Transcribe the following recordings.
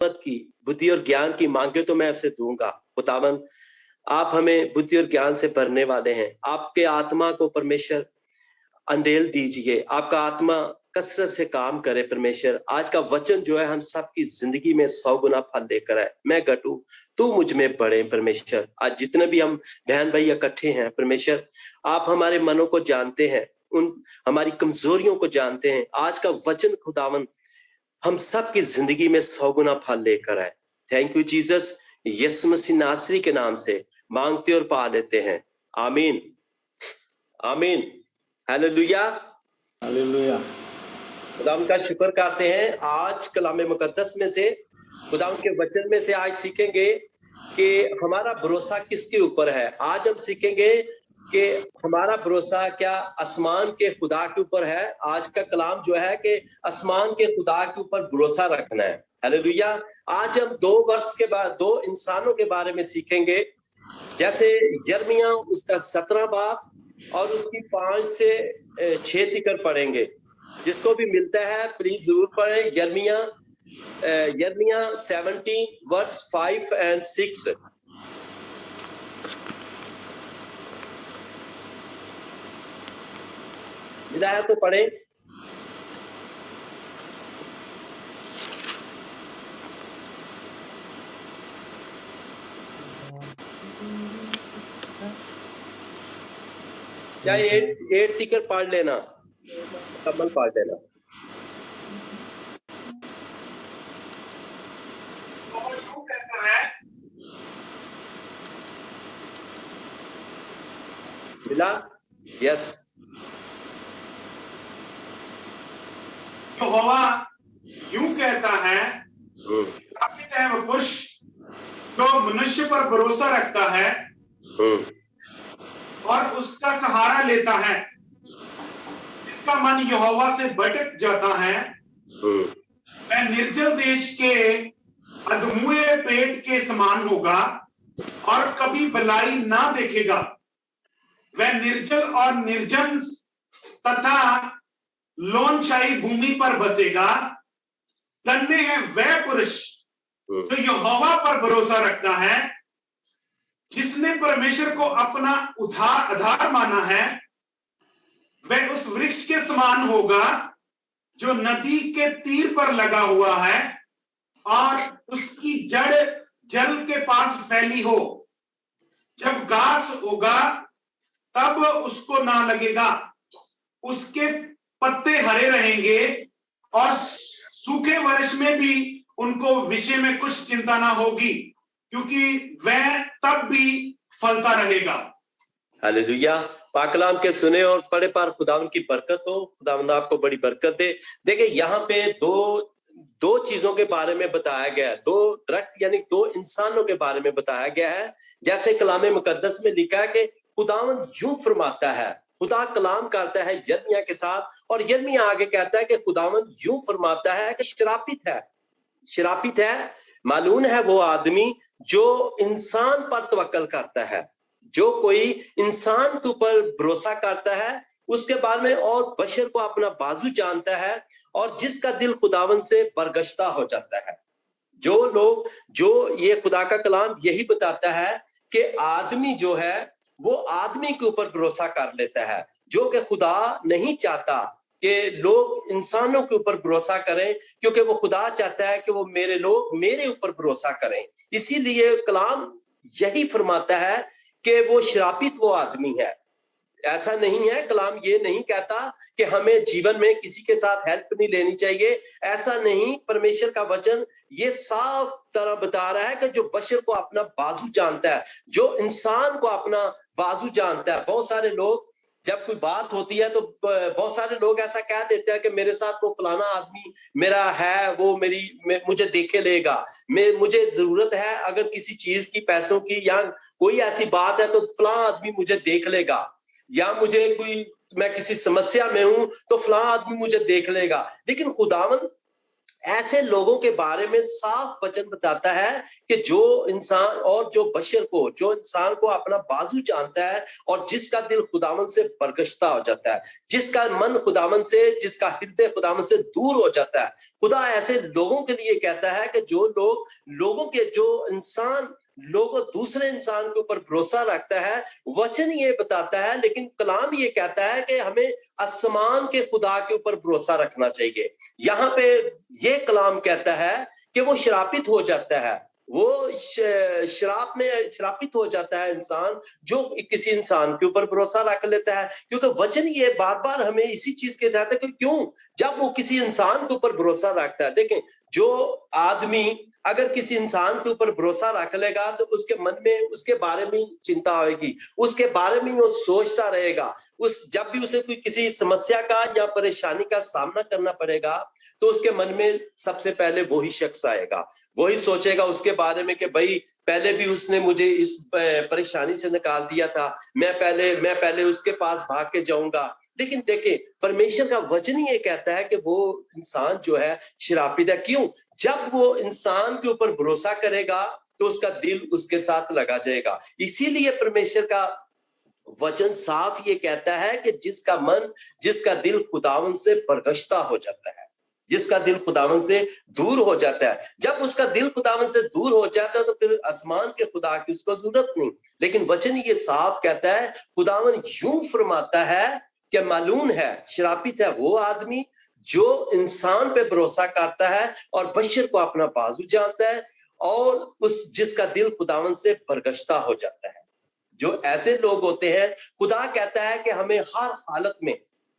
की बुद्धि और ज्ञान की मांगे तो मैं उसे दूंगा। खुदावन आप हमें बुद्धि और ज्ञान से भरने वाले हैं। आपके आत्मा को परमेश्वर अंडेल दीजिए, आपका आत्मा कसरत से काम करे। परमेश्वर आज का वचन जो है हम सबकी जिंदगी में 100 गुना फल लेकर आए। मैं घटूं तू मुझ में बढ़े। परमेश्वर आज जितने भी हम बहन भाई इकट्ठे हैं परमेश्वर, आप हमारे मनों को जानते हैं, उन हमारी कमजोरियों को जानते हैं। आज का वचन खुदावन हम सब की जिंदगी में 100 गुना फल लेकर आए। Thank you Jesus. यीशु मसीह नासरी के नाम से मांगते और पा लेते हैं। आमीन आमीन। हालेलुया हालेलुया। खुदाम का शुक्र करते हैं। आज कलाम मुकद्दस में से, खुदाम के वचन में से आज सीखेंगे कि हमारा भरोसा किसके ऊपर है। आज हम सीखेंगे कि हमारा भरोसा क्या आसमान के खुदा के ऊपर है। आज का कलाम जो है कि आसमान के खुदा के ऊपर भरोसा रखना है। हालेलुया। आज हम 2 वर्ष के बाद 2 इंसानों के बारे में सीखेंगे। जैसे यिर्मयाह उसका 17 बाब और उसकी 5 से 6 तिकर पढ़ेंगे। जिसको भी मिलता है प्लीज जरूर पढ़ें। यिर्मयाह 17 वर्स 5 and 6। मिला है तो पढ़ें। चाहे 8 तिकर पढ़ लेना, कमल पढ़ लेना। मिला? यस। यहोवा यूं कहता है, स्थापित है वह पुरुष जो मनुष्य पर भरोसा रखता है और उसका सहारा लेता है। इसका मन यहोवा से भटक जाता है। वह निर्जल देश के अधमुए पेट के समान होगा और कभी भलाई ना देखेगा। वह निर्जल और निर्जन तथा लोनशाही भूमि पर बसेगा। धन्य है वह पुरुष जो यहोवा पर भरोसा रखता है, जिसने परमेश्वर को अपना आधार माना है। वह उस वृक्ष के समान होगा जो नदी के तीर पर लगा हुआ है और उसकी जड़ जल के पास फैली हो। जब घास होगा तब उसको ना लगेगा, उसके पत्ते हरे रहेंगे और सूखे वर्ष में भी उनको विषय में कुछ चिंता ना होगी, क्योंकि वह तब भी फलता रहेगा। हालेलुया। पाकलाम के सुने और पढ़े पर खुदावन की बरकत हो। खुदावंद आपको बड़ी बरकत दे। देखिए यहाँ पे दो चीजों के बारे में बताया गया है। 2 डायरेक्ट यानी 2 इंसानों के बारे में बताया गया है। जैसे कलाम मुकद्दस में लिखा है कि खुदावंद यूं फरमाता है। खुदा कलाम करता है यिर्मयाह के साथ और यिर्मयाह आगे कहता है कि खुदावंद यूं फरमाता है कि शरापित है, मालूम है वो आदमी जो इंसान पर तवक्कल करता है। जो कोई इंसान के ऊपर भरोसा करता है उसके बारे में और बशर को अपना बाजू जानता है और जिसका दिल खुदावन से बरगश्ता हो जाता है। जो ये खुदा का कलाम यही बताता है कि आदमी जो है वो आदमी के ऊपर भरोसा कर लेता है, जो कि खुदा नहीं चाहता कि लोग इंसानों के ऊपर भरोसा करें, क्योंकि वो खुदा चाहता है कि वो लोग मेरे ऊपर भरोसा करें। इसीलिए कलाम यही फरमाता है कि वो श्रापित वो आदमी है। ऐसा नहीं है, कलाम ये नहीं कहता कि हमें जीवन में किसी के साथ हेल्प नहीं लेनी चाहिए। ऐसा नहीं, परमेश्वर का वचन ये साफ तरह बता रहा है कि जो बशर को अपना बाजू जानता है, जो इंसान को अपना बाजू जानता है। बहुत सारे लोग जब कोई बात होती है तो बहुत सारे लोग ऐसा कह देते हैं कि मेरे साथ वो फलाना आदमी मेरा है, वो मुझे देखे लेगा। मुझे जरूरत है अगर किसी चीज की, पैसों की या कोई ऐसी बात है तो फलाना आदमी मुझे देख लेगा, या मैं किसी समस्या में हूं तो फलाना आदमी मुझे देख लेगा। लेकिन खुदावन ऐसे लोगों के बारे में साफ वचन बताता है कि जो इंसान और जो बशर को, जो इंसान को अपना बाजू जानता है और जिसका दिल खुदावन से बरगश्ता हो जाता है, जिसका मन खुदावन से, जिसका हृदय खुदावन से दूर हो जाता है। खुदा ऐसे लोगों के लिए कहता है कि जो लोगों के, जो इंसान लोगों दूसरे इंसान के ऊपर भरोसा रखता है, वचन ये बताता है, लेकिन कलाम ये कहता है कि हमें आसमान के खुदा के ऊपर भरोसा रखना चाहिए। यहाँ पे ये कलाम कहता है कि वो श्रापित हो जाता है, वो श्राप में श्रापित हो जाता है इंसान जो किसी इंसान के ऊपर भरोसा रख लेता है। क्योंकि वचन ये बार बार हमें इसी चीज के साथ है कि क्यों, जब वो किसी इंसान के ऊपर भरोसा रखता है, देखें जो आदमी अगर किसी इंसान के ऊपर भरोसा रख लेगा तो उसके मन में उसके बारे में चिंता होगी, उसके बारे में वो सोचता रहेगा। जब भी उसे कोई किसी समस्या का या परेशानी का सामना करना पड़ेगा तो उसके मन में सबसे पहले वही शख्स आएगा, वही सोचेगा उसके बारे में कि भाई पहले भी उसने मुझे इस परेशानी से निकाल दिया था, मैं पहले उसके पास भाग के जाऊंगा। लेकिन देखें, परमेश्वर का वचन ये कहता है कि वो इंसान जो है श्रापित है। क्यों? जब वो इंसान के ऊपर भरोसा करेगा तो उसका दिल उसके साथ लगा जाएगा। इसीलिए परमेश्वर का वचन साफ ये कहता है कि जिसका मन, जिसका दिल खुदावन से बरगश्ता हो जाता है, जिसका दिल खुदावन से दूर हो जाता है, जब उसका दिल खुदावन से दूर हो जाता है तो फिर आसमान के खुदा की उसको जरूरत नहीं। लेकिन वचन ये साफ कहता है, खुदावन यूं फरमाता है कि मालूम है, श्रापित है वो आदमी जो इंसान पे भरोसा करता है और बशर को अपना बाजू जानता है और उस जिसका दिल खुदावन से बरगश्ता हो जाता है। जो ऐसे लोग होते हैं, खुदा कहता है कि हमें हर हालत में,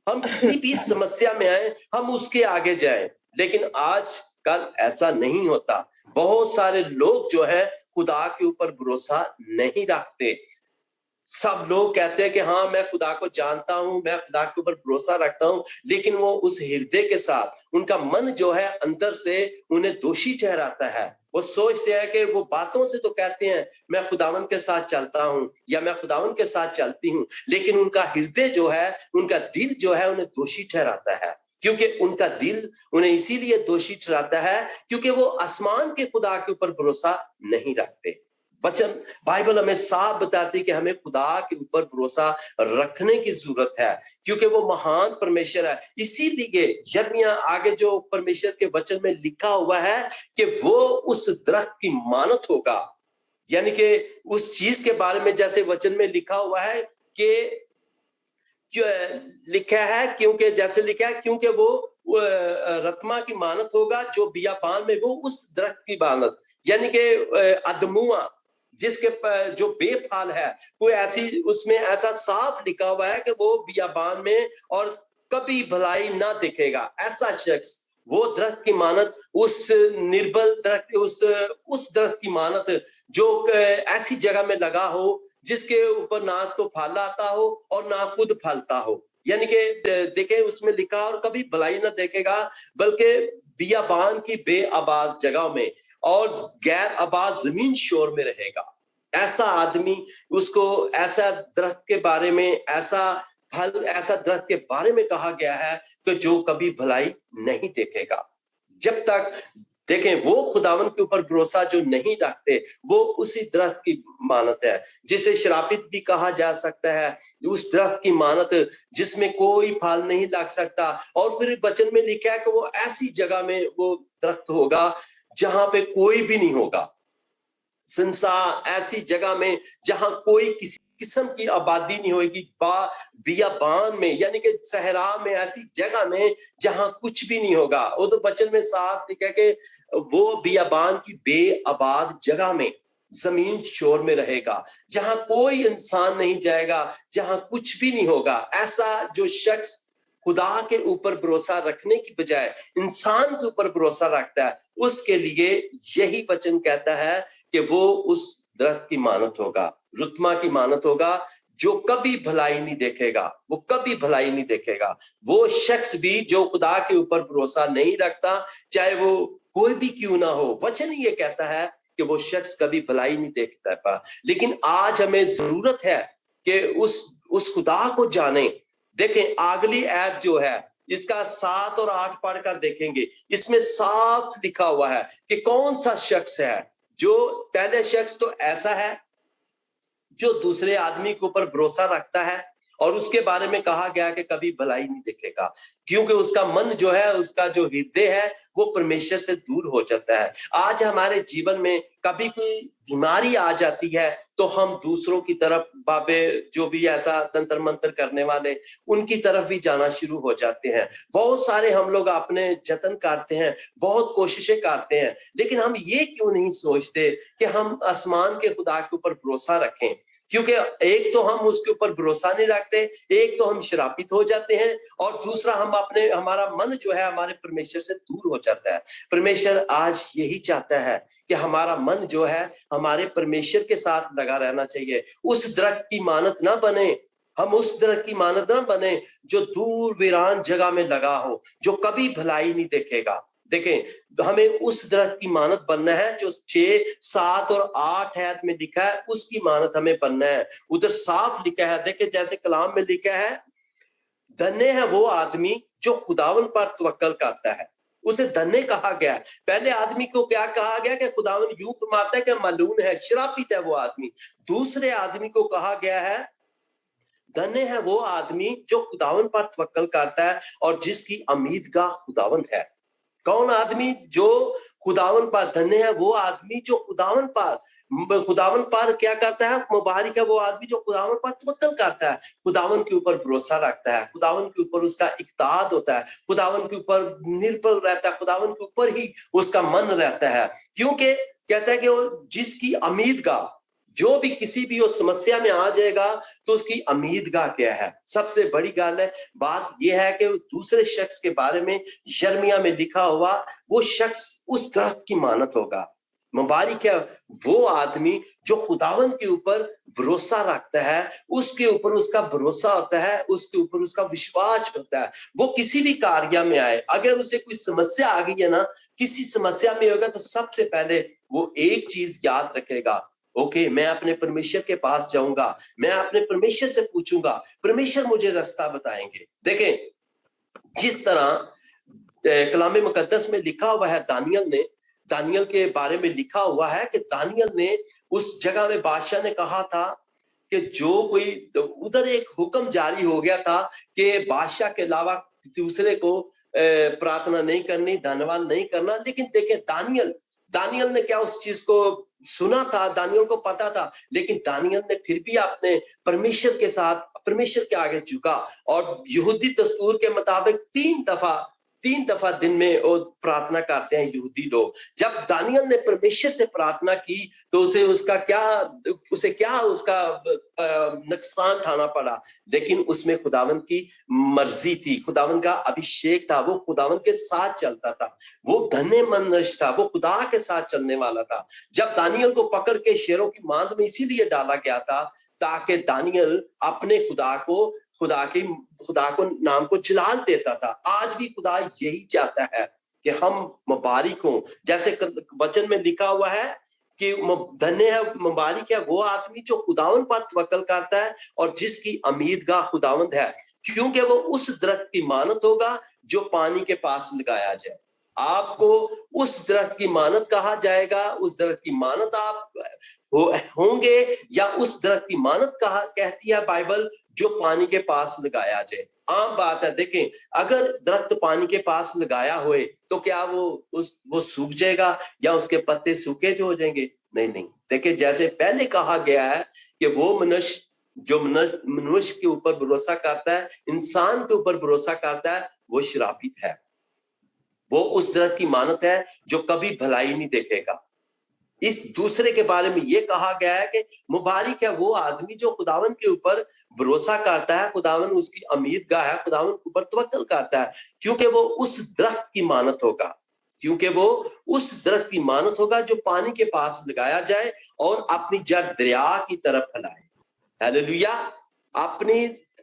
हम किसी भी समस्या में आए, हम उसके आगे जाएं। लेकिन आज कल ऐसा नहीं होता। बहुत सारे लोग जो है खुदा के ऊपर भरोसा नहीं रखते। सब लोग कहते हैं कि हाँ मैं खुदा को जानता हूं, मैं खुदा के ऊपर भरोसा रखता हूं, लेकिन वो उस हृदय के साथ, उनका मन जो है अंदर से उन्हें दोषी ठहराता है। वो सोचते हैं कि वो बातों से तो कहते हैं मैं खुदावन के साथ चलता हूं या मैं खुदावन के साथ चलती हूं, लेकिन उनका हृदय जो है, उनका दिल जो है उन्हें दोषी ठहराता है। क्योंकि उनका दिल उन्हें इसीलिए दोषी ठहराता है क्योंकि वो आसमान के खुदा के ऊपर भरोसा नहीं रखते। वचन बाइबल हमें साफ बताती है कि हमें खुदा के ऊपर भरोसा रखने की जरूरत है क्योंकि वो महान परमेश्वर है। इसीलिए यिर्मयाह आगे जो परमेश्वर के वचन में लिखा हुआ है कि वो उस दरख्त की मानत होगा, यानी कि उस चीज के बारे में जैसे वचन में लिखा हुआ है कि जो लिखा है, क्योंकि जैसे लिखा है, क्योंकि वो रत्मा की मानत होगा जो बियाबान में, वो उस दरख्त की मानत, यानी कि अदमुआ जिसके जो बेफाल है, कोई ऐसी उसमें ऐसा साफ लिखा हुआ है कि वो बियाबान में और कभी भलाई ना दिखेगा। ऐसा शख्स वो दरख्त की मानत, उस निर्बल दरख्त, उस दरख्त की मानत जो ऐसी जगह में लगा हो जिसके ऊपर ना तो फल आता हो और ना खुद फलता हो, यानी कि देखें उसमें लिखा और कभी भलाई ना देखेगा, बल्कि बियाबान की बेआबाद जगह में और गैर आबाद जमीन शोर में रहेगा। ऐसा आदमी, उसको ऐसा दरख्त के बारे में, ऐसा फल, ऐसा दरख्त के बारे में कहा गया है कि जो कभी भलाई नहीं देखेगा। जब तक देखें वो खुदावन के ऊपर भरोसा जो नहीं रखते, वो उसी दरख्त की मानत है जिसे श्रापित भी कहा जा सकता है, उस दरख्त की मानत जिसमें कोई फल नहीं लग सकता। और फिर वचन में लिखा है कि वो ऐसी जगह में वो दरख्त होगा जहां पे कोई भी नहीं होगा, संसार ऐसी जगह में जहां कोई किसी किस्म की आबादी नहीं होगी, बियाबान में, यानी कि सहरा में, ऐसी जगह में जहां कुछ भी नहीं होगा। वो तो वचन में साफ लिखा है कि वो बियाबान की बेआबाद जगह में, जमीन शोर में रहेगा, जहां कोई इंसान नहीं जाएगा, जहां कुछ भी नहीं होगा। ऐसा जो शख्स खुदा के ऊपर भरोसा रखने की बजाय इंसान के ऊपर भरोसा रखता है, उसके लिए यही वचन कहता है कि वो उस दरख्त की मानत होगा, रुतमा की मानत होगा, जो कभी भलाई नहीं देखेगा, वो कभी भलाई नहीं देखेगा। वो शख्स भी जो खुदा के ऊपर भरोसा नहीं रखता, चाहे वो कोई भी क्यों ना हो, वचन ये कहता है कि वो शख्स कभी भलाई नहीं देखता। लेकिन आज हमें जरूरत है कि उस खुदा को जाने। देखें अगली ऐप जो है इसका 7 और 8 पढ़कर देखेंगे, इसमें साफ लिखा हुआ है कि कौन सा शख्स है। जो पहले शख्स तो ऐसा है जो दूसरे आदमी के ऊपर भरोसा रखता है, और उसके बारे में कहा गया कि कभी भलाई नहीं देखेगा, क्योंकि उसका मन जो है, उसका जो हृदय है, वो परमेश्वर से दूर हो जाता है। आज हमारे जीवन में कभी कोई बीमारी आ जाती है तो हम दूसरों की तरफ, बाबे जो भी ऐसा तंत्र मंत्र करने वाले, उनकी तरफ भी जाना शुरू हो जाते हैं। बहुत सारे हम लोग अपने जतन करते हैं, बहुत कोशिशें करते हैं, लेकिन हम ये क्यों नहीं सोचते कि हम आसमान के खुदा के ऊपर भरोसा रखें। क्योंकि एक तो हम उसके ऊपर भरोसा नहीं रखते, एक तो हम श्रापित हो जाते हैं, और दूसरा हमारा मन जो है हमारे परमेश्वर से दूर हो जाता है। परमेश्वर आज यही चाहता है कि हमारा मन जो है हमारे परमेश्वर के साथ लगा रहना चाहिए। उस दरख्त की मानत ना बने, हम उस दरख्त की मानत ना बने जो दूर वीरान जगह में लगा हो, जो कभी भलाई नहीं देखेगा। देखें, हमें उस दरख्त की मानत बनना है जो 6, 7 और 8 आयत में लिखा है, उसकी मानत हमें बनना है। उधर साफ लिखा है, देखें जैसे कलाम में लिखा है, धन्य है वो आदमी जो खुदावन पर तवक्कल करता है, उसे धन्य कहा गया है। पहले आदमी को क्या कहा गया कि खुदावन यूं फरमाता है कि मलून है, श्रापित है वो आदमी। दूसरे आदमी को कहा गया है, धन्य है वो आदमी जो खुदावन पर तवक्कल करता है और जिसकी उम्मीदगाह खुदावन है। कौन आदमी जो खुदावन पर, धन्य है वो आदमी जो खुदावन पर क्या करता है, मुबारक है वो आदमी जो खुदावन पर तवक्कल करता है, खुदावन के ऊपर भरोसा रखता है, खुदावन के ऊपर उसका इक्ताद होता है, खुदावन के ऊपर निर्भर रहता है, खुदावन के ऊपर ही उसका मन रहता है। क्योंकि कहता है कि वो जिसकी उम्मीदगाह, जो भी किसी भी उस समस्या में आ जाएगा तो उसकी उम्मीदगाह क्या है। सबसे बड़ी बात यह है कि दूसरे शख्स के बारे में यिर्मयाह में लिखा हुआ, वो शख्स उस दरख्त की मानत होगा। मुबारक है वो आदमी जो खुदावन के ऊपर भरोसा रखता है, उसके ऊपर उसका भरोसा होता है, उसके ऊपर उसका विश्वास होता है। वो किसी भी कार्य में आए, अगर उसे कोई समस्या आ गई है ना, किसी समस्या में होगा, तो सबसे पहले वो एक चीज याद रखेगा, ओके, मैं अपने परमेश्वर के पास जाऊंगा, मैं अपने परमेश्वर से पूछूंगा, परमेश्वर मुझे रास्ता बताएंगे। देखें, जिस तरह कलामे मुकद्दस में लिखा हुआ है, दानियल के बारे में लिखा हुआ है कि दानियल ने उस जगह में, बादशाह ने कहा था कि जो कोई, उधर एक हुक्म जारी हो गया था कि बादशाह के अलावा दूसरे को प्रार्थना नहीं करनी, धन्यवाद नहीं करना। लेकिन देखें, दानियल ने क्या उस चीज को सुना था, दानियल को पता था, लेकिन दानियल ने फिर भी अपने परमेश्वर के साथ, परमेश्वर के आगे झुका, और यहूदी दस्तूर के मुताबिक 3 दफा दिन में वो प्रार्थना करते हैं यहूदी लोग। जब दानियल ने परमेश्वर से प्रार्थना की तो उसे उसका नुकसान उठाना पड़ा, लेकिन उसमें खुदावन की मर्जी थी, खुदावन का अभिषेक था, वो खुदावन के साथ चलता था, वो धन्य मनुष्य था, वो खुदा के साथ चलने वाला था। जब दानियल को पकड़ के शेरों की मांद में इसीलिए डाला गया था ताकि दानियल अपने खुदा को नाम को जलाल देता था। आज भी खुदा यही चाहता है कि हम मुबारक हों, जैसे वचन में लिखा हुआ है कि धन्य है, मुबारक है वो आदमी जो खुदावन पर तवक्कल करता है और जिसकी उम्मीदगाह खुदावंद है, क्योंकि वो उस दरख्त की मानत होगा जो पानी के पास लगाया जाए। आपको उस दरख्त की मानत कहा जाएगा, उस दरख्त की मानत आप होंगे, या उस दरख्त की मानत कहती है बाइबल जो पानी के पास लगाया जाए। आम बात है, देखें, अगर दरख्त पानी के पास लगाया होए तो क्या वो सूख जाएगा या उसके पत्ते सूखे जो हो जाएंगे? नहीं। देखिए, जैसे पहले कहा गया है कि वो मनुष्य के ऊपर भरोसा करता है, इंसान के ऊपर भरोसा करता है, वो श्रापित है। वो उस दरख्त की मानत है जो कभी भलाई नहीं देखेगा। इस दूसरे के बारे में ये कहा गया है कि मुबारक है वो आदमी जो खुदावन के ऊपर भरोसा करता है, खुदावन उसकी उम्मीदगाह है, खुदावन के ऊपर तवक्कल करता है, क्योंकि वो उस दरख्त की मानत होगा, जो पानी के पास लगाया जाए और अपनी जड़ दरिया की तरफ फैलाए। हालेलुया।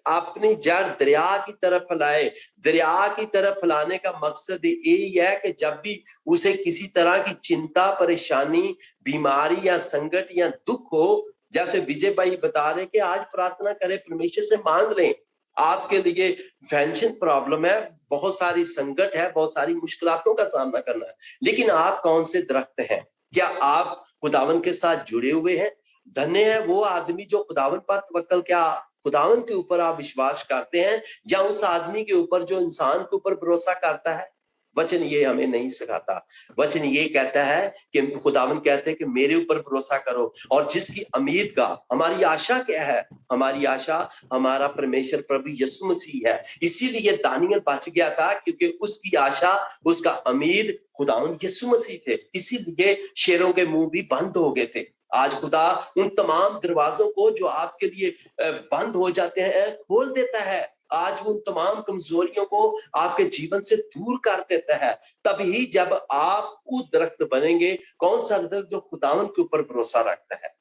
अपनी जड़ दरिया की तरफ फैलाए। दरिया की तरफ फैलाने का मकसद यही है कि जब भी उसे किसी तरह की चिंता, परेशानी, बीमारी या संकट या दुख हो, जैसे विजय भाई बता रहे कि आज प्रार्थना करें, परमेश्वर से मांग लें, आपके लिए फाइनेंशियल प्रॉब्लम है, बहुत सारी संकट है, बहुत सारी मुश्किलातों का सामना करना है, लेकिन आप कौन से दरख्त हैं? क्या आप खुदावन के साथ जुड़े हुए हैं? धन्य है वो आदमी जो खुदावन पर तवक्कल, क्या खुदावन के ऊपर आप विश्वास करते हैं या उस आदमी के ऊपर जो इंसान के ऊपर भरोसा करता है? वचन ये हमें नहीं सिखाता। वचन ये कहता है कि खुदावन कहते हैं कि मेरे ऊपर भरोसा करो, और जिसकी उम्मीद का, हमारी आशा क्या है? हमारी आशा हमारा परमेश्वर प्रभु यीशु मसीह है। इसीलिए दानियल बच गया था, क्योंकि उसकी आशा, उसका उम्मीद खुदावन यीशु मसीह थे। इसीलिए शेरों के मुंह भी बंद हो गए थे। आज खुदा उन तमाम दरवाजों को जो आपके लिए बंद हो जाते हैं खोल देता है। आज वो उन तमाम कमजोरियों को आपके जीवन से दूर कर देता है। तभी जब आप वो दरख्त बनेंगे, कौन सा दरख्त? जो खुदावन के ऊपर भरोसा रखता है।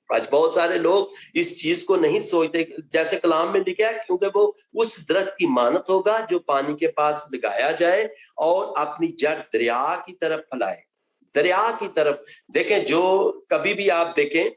आज बहुत सारे लोग इस चीज को नहीं सोचते, जैसे कलाम में लिखा है, क्योंकि वो उस दरख्त की मानत होगा जो पानी के पास लगाया जाए और अपनी जड़ दरिया की तरफ फैलाए। दरिया की तरफ देखें, जो कभी भी आप देखें,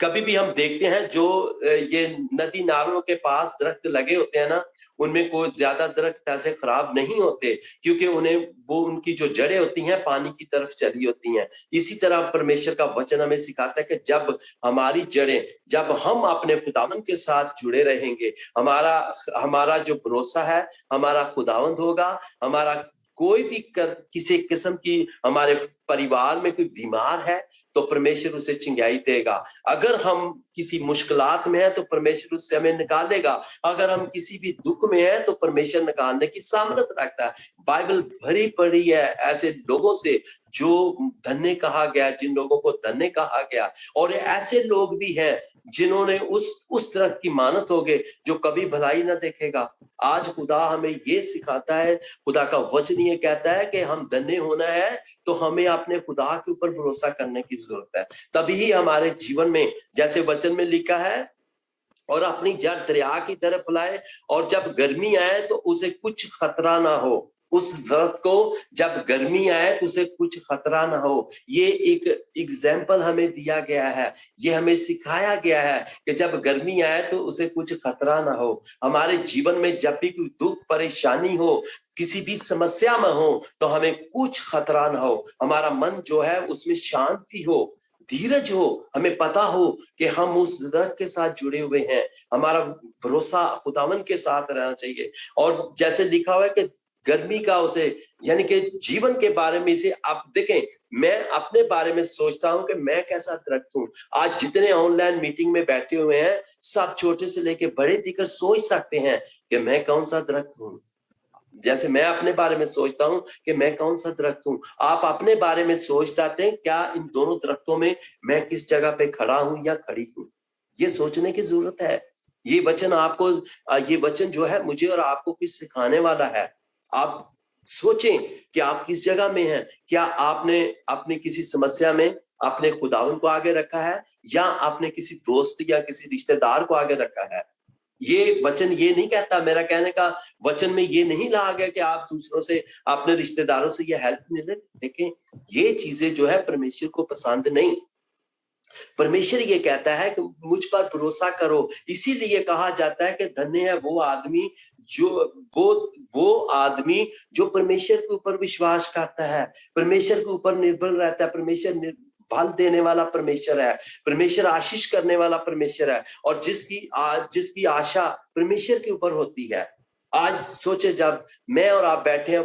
कभी भी हम देखते हैं जो ये नदी नालों के पास दरख्त लगे होते हैं ना, उनमें कोई ज्यादा दरख्त ऐसे खराब नहीं होते, क्योंकि उन्हें वो उनकी जो जड़ें होती हैं पानी की तरफ चली होती हैं। इसी तरह परमेश्वर का वचन हमें सिखाता है कि जब हमारी जड़ें, जब हम अपने खुदावंद के साथ जुड़े रहेंगे, हमारा जो भरोसा है हमारा खुदावंद होगा। हमारा कोई भी किसी किस्म की, हमारे परिवार में कोई बीमार है तो परमेश्वर उसे चंगाई देगा। अगर हम किसी मुश्किलात में है तो परमेश्वर उससे हमें निकालेगा। अगर हम किसी भी दुख में है तो परमेश्वर निकालने की सामर्थ रखता है। बाइबल भरी पड़ी है ऐसे लोगों से जो धन्य कहा गया, जिन लोगों को धन्य कहा गया, और ऐसे लोग भी हैं जिन्होंने उस तरह की मानत हो गए जो कभी भलाई ना देखेगा। आज खुदा हमें ये सिखाता है, खुदा का वचन ये कहता है कि हम धन्य होना है तो हमें अपने खुदा के ऊपर भरोसा करने की जरूरत है। तभी हमारे जीवन में, जैसे वचन में लिखा है, और अपनी जड़ दरिया की तरफ फैलाए, और जब गर्मी आए तो उसे कुछ खतरा ना हो। उस दरख्त को जब गर्मी आए तो उसे कुछ खतरा ना हो। ये एक एग्जाम्पल हमें दिया गया है, ये हमें सिखाया गया है कि जब गर्मी आए तो उसे कुछ खतरा ना हो। हमारे जीवन में जब भी कोई दुख परेशानी हो, किसी भी समस्या में हो, तो हमें कुछ खतरा ना हो। हमारा मन जो है उसमें शांति हो, धीरज हो, हमें पता हो कि हम उस दरख्त के साथ जुड़े हुए हैं। हमारा भरोसा खुदावन के साथ रहना चाहिए। और जैसे लिखा हुआ है कि गर्मी का उसे, यानी कि जीवन के बारे में इसे आप देखें, मैं अपने बारे में सोचता हूं कि मैं कैसा दरख्त हूं। आज जितने ऑनलाइन मीटिंग में बैठे हुए हैं, सब छोटे से लेके बड़े दिखकर सोच सकते हैं कि मैं कौन सा दरख्त हूं। जैसे मैं अपने बारे में सोचता हूं कि मैं कौन सा दरख्त हूं, आप अपने बारे में सोच सकते हैं क्या इन दोनों दरख्तों में मैं किस जगह पे खड़ा हूं या खड़ी हूं? ये सोचने की जरूरत है। ये वचन आपको, ये वचन जो है मुझे और आपको कुछ सिखाने वाला है। आप सोचें कि आप किस जगह में हैं। क्या आपने अपनी किसी समस्या में अपने खुदावन को आगे रखा है, या आपने किसी दोस्त या किसी रिश्तेदार को आगे रखा है? ये वचन ये नहीं कहता, मेरा कहने का वचन में ये नहीं कहा गया कि आप दूसरों से, अपने रिश्तेदारों से ये हेल्प नहीं ले। देखें, ये चीजें जो है परमेश्वर को पसंद नहीं। परमेश्वर ये कहता है कि मुझ पर भरोसा करो। इसीलिए कहा जाता है कि धन्य है वो आदमी वो आदमी जो परमेश्वर के ऊपर विश्वास करता है, परमेश्वर के ऊपर निर्भर रहता है। परमेश्वर फल देने वाला परमेश्वर है, परमेश्वर आशीष करने वाला परमेश्वर है, और जिसकी आशा परमेश्वर के ऊपर होती है। आज सोचे, जब मैं और आप बैठे हैं,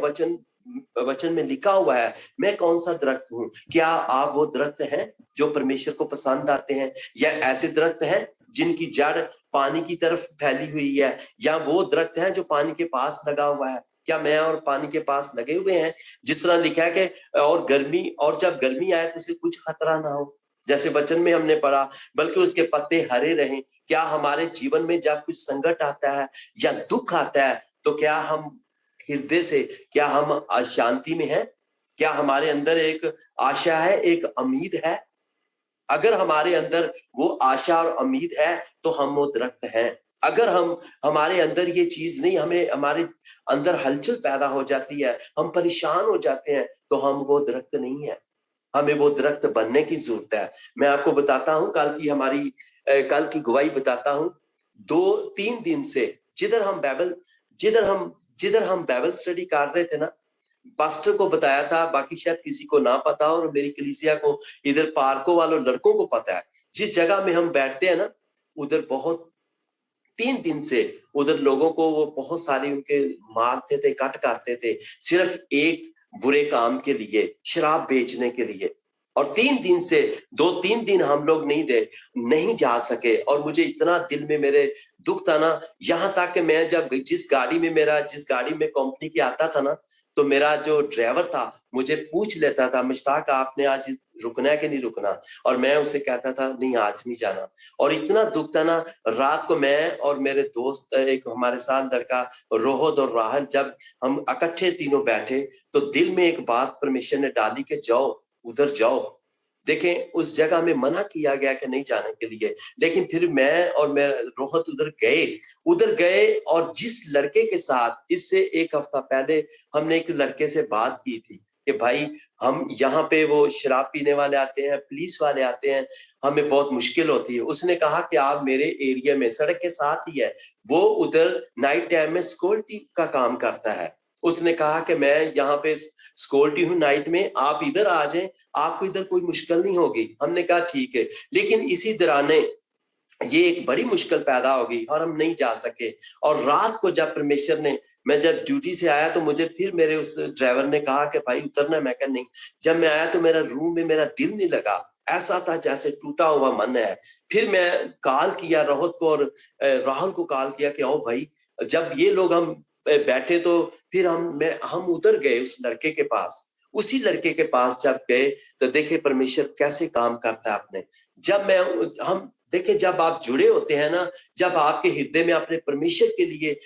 वचन में लिखा हुआ है मैं कौन सा दरख्त हूं। क्या आप वो दरख्त हैं जो परमेश्वर को पसंद आते हैं, या ऐसे दरख्त हैं जिनकी जड़ पानी की तरफ फैली हुई है, या वो दरख्त हैं जो पानी के पास लगा हुआ है? क्या मैं और पानी के पास लगे हुए हैं? जिस तरह लिखा है कि और जब गर्मी आए तो उसे कुछ खतरा ना हो, जैसे वचन में हमने पढ़ा, बल्कि उसके पत्ते हरे रहें। क्या हमारे जीवन में जब कुछ संकट आता है या दुख आता है तो क्या हम हृदय से, क्या हम अशांति में हैं? क्या हमारे अंदर एक आशा है, एक उम्मीद है? अगर हमारे अंदर वो आशा और उम्मीद है तो हम वो दरख्त हैं। अगर हमारे अंदर ये चीज नहीं, हमारे अंदर हलचल पैदा हो जाती है, हम परेशान हो जाते हैं, तो हम वो दरख्त नहीं है। हमें वो दरख्त बनने की जरूरत है। मैं आपको बताता हूं, कल की गवाही बताता हूं। 2-3 दिन से जिधर हम बाइबल स्टडी कर रहे थे ना, पास्टर को बताया था, बाकी शायद किसी को ना पता हो, और मेरी कलीसिया को, इधर पार्कों वालों लड़कों को पता है, जिस जगह में हम बैठते हैं ना, उधर बहुत 3 दिन से उधर लोगों को वो बहुत सारी उनके मारते थे, कट करते थे, सिर्फ एक बुरे काम के लिए, शराब बेचने के लिए। और 3 दिन से 2-3 दिन हम लोग नहीं जा सके। और मुझे इतना दिल में मेरे दुख था ना, यहाँ तक कि मैं जब जिस गाड़ी में कंपनी की आता था ना, तो मेरा जो ड्राइवर था मुझे पूछ लेता था, मुश्ताक आपने आज रुकना है कि नहीं रुकना, और मैं उसे कहता था नहीं आज नहीं जाना। और इतना दुख था ना, रात को मैं और मेरे दोस्त, एक हमारे साथ लड़का रोहत और राहल, जब हम इकट्ठे तीनों बैठे, तो दिल में एक बात परमेश्वर ने डाली कि जाओ, उधर जाओ। देखें, उस जगह में मना किया गया कि नहीं जाने के लिए, लेकिन फिर मैं और रोहत उधर गए। और जिस लड़के के साथ इससे 1 हफ्ता पहले हमने एक लड़के से बात की थी कि भाई हम यहाँ पे, वो शराब पीने वाले आते हैं, पुलिस वाले आते हैं, हमें बहुत मुश्किल होती है। उसने कहा कि आप मेरे एरिया में, सड़क के साथ ही है, वो उधर नाइट टाइम में सिक्योरिटी का काम करता है। उसने कहा कि मैं यहाँ पे सिक्योरिटी हूँ नाइट में, आप इधर आ जाएं, आपको इधर कोई मुश्किल नहीं होगी। हमने कहा ठीक है, लेकिन इसी दौरान ये एक बड़ी मुश्किल पैदा होगी और हम नहीं जा सके। और रात को जब परमेश्वर ने, मैं जब ड्यूटी से आया तो मुझे फिर मेरे उस ड्राइवर ने कहा कि भाई उतरना, मैं कहा नहीं। जब मैं आया तो मेरा रूम में मेरा दिल नहीं लगा, ऐसा था जैसे टूटा हुआ मन है। फिर मैं कॉल किया रोहत को और राहुल को कॉल किया कि आओ भाई। जब ये लोग हम बैठे तो फिर हम उधर गए उस लड़के के पास। उसी लड़के के पास जब गए तो देखे परमेश्वर कैसे काम करता है अपने। हम देखे, जब आप जुड़े होते हैं ना, जब आपके हृदय में अपने परमेश्वर के लिए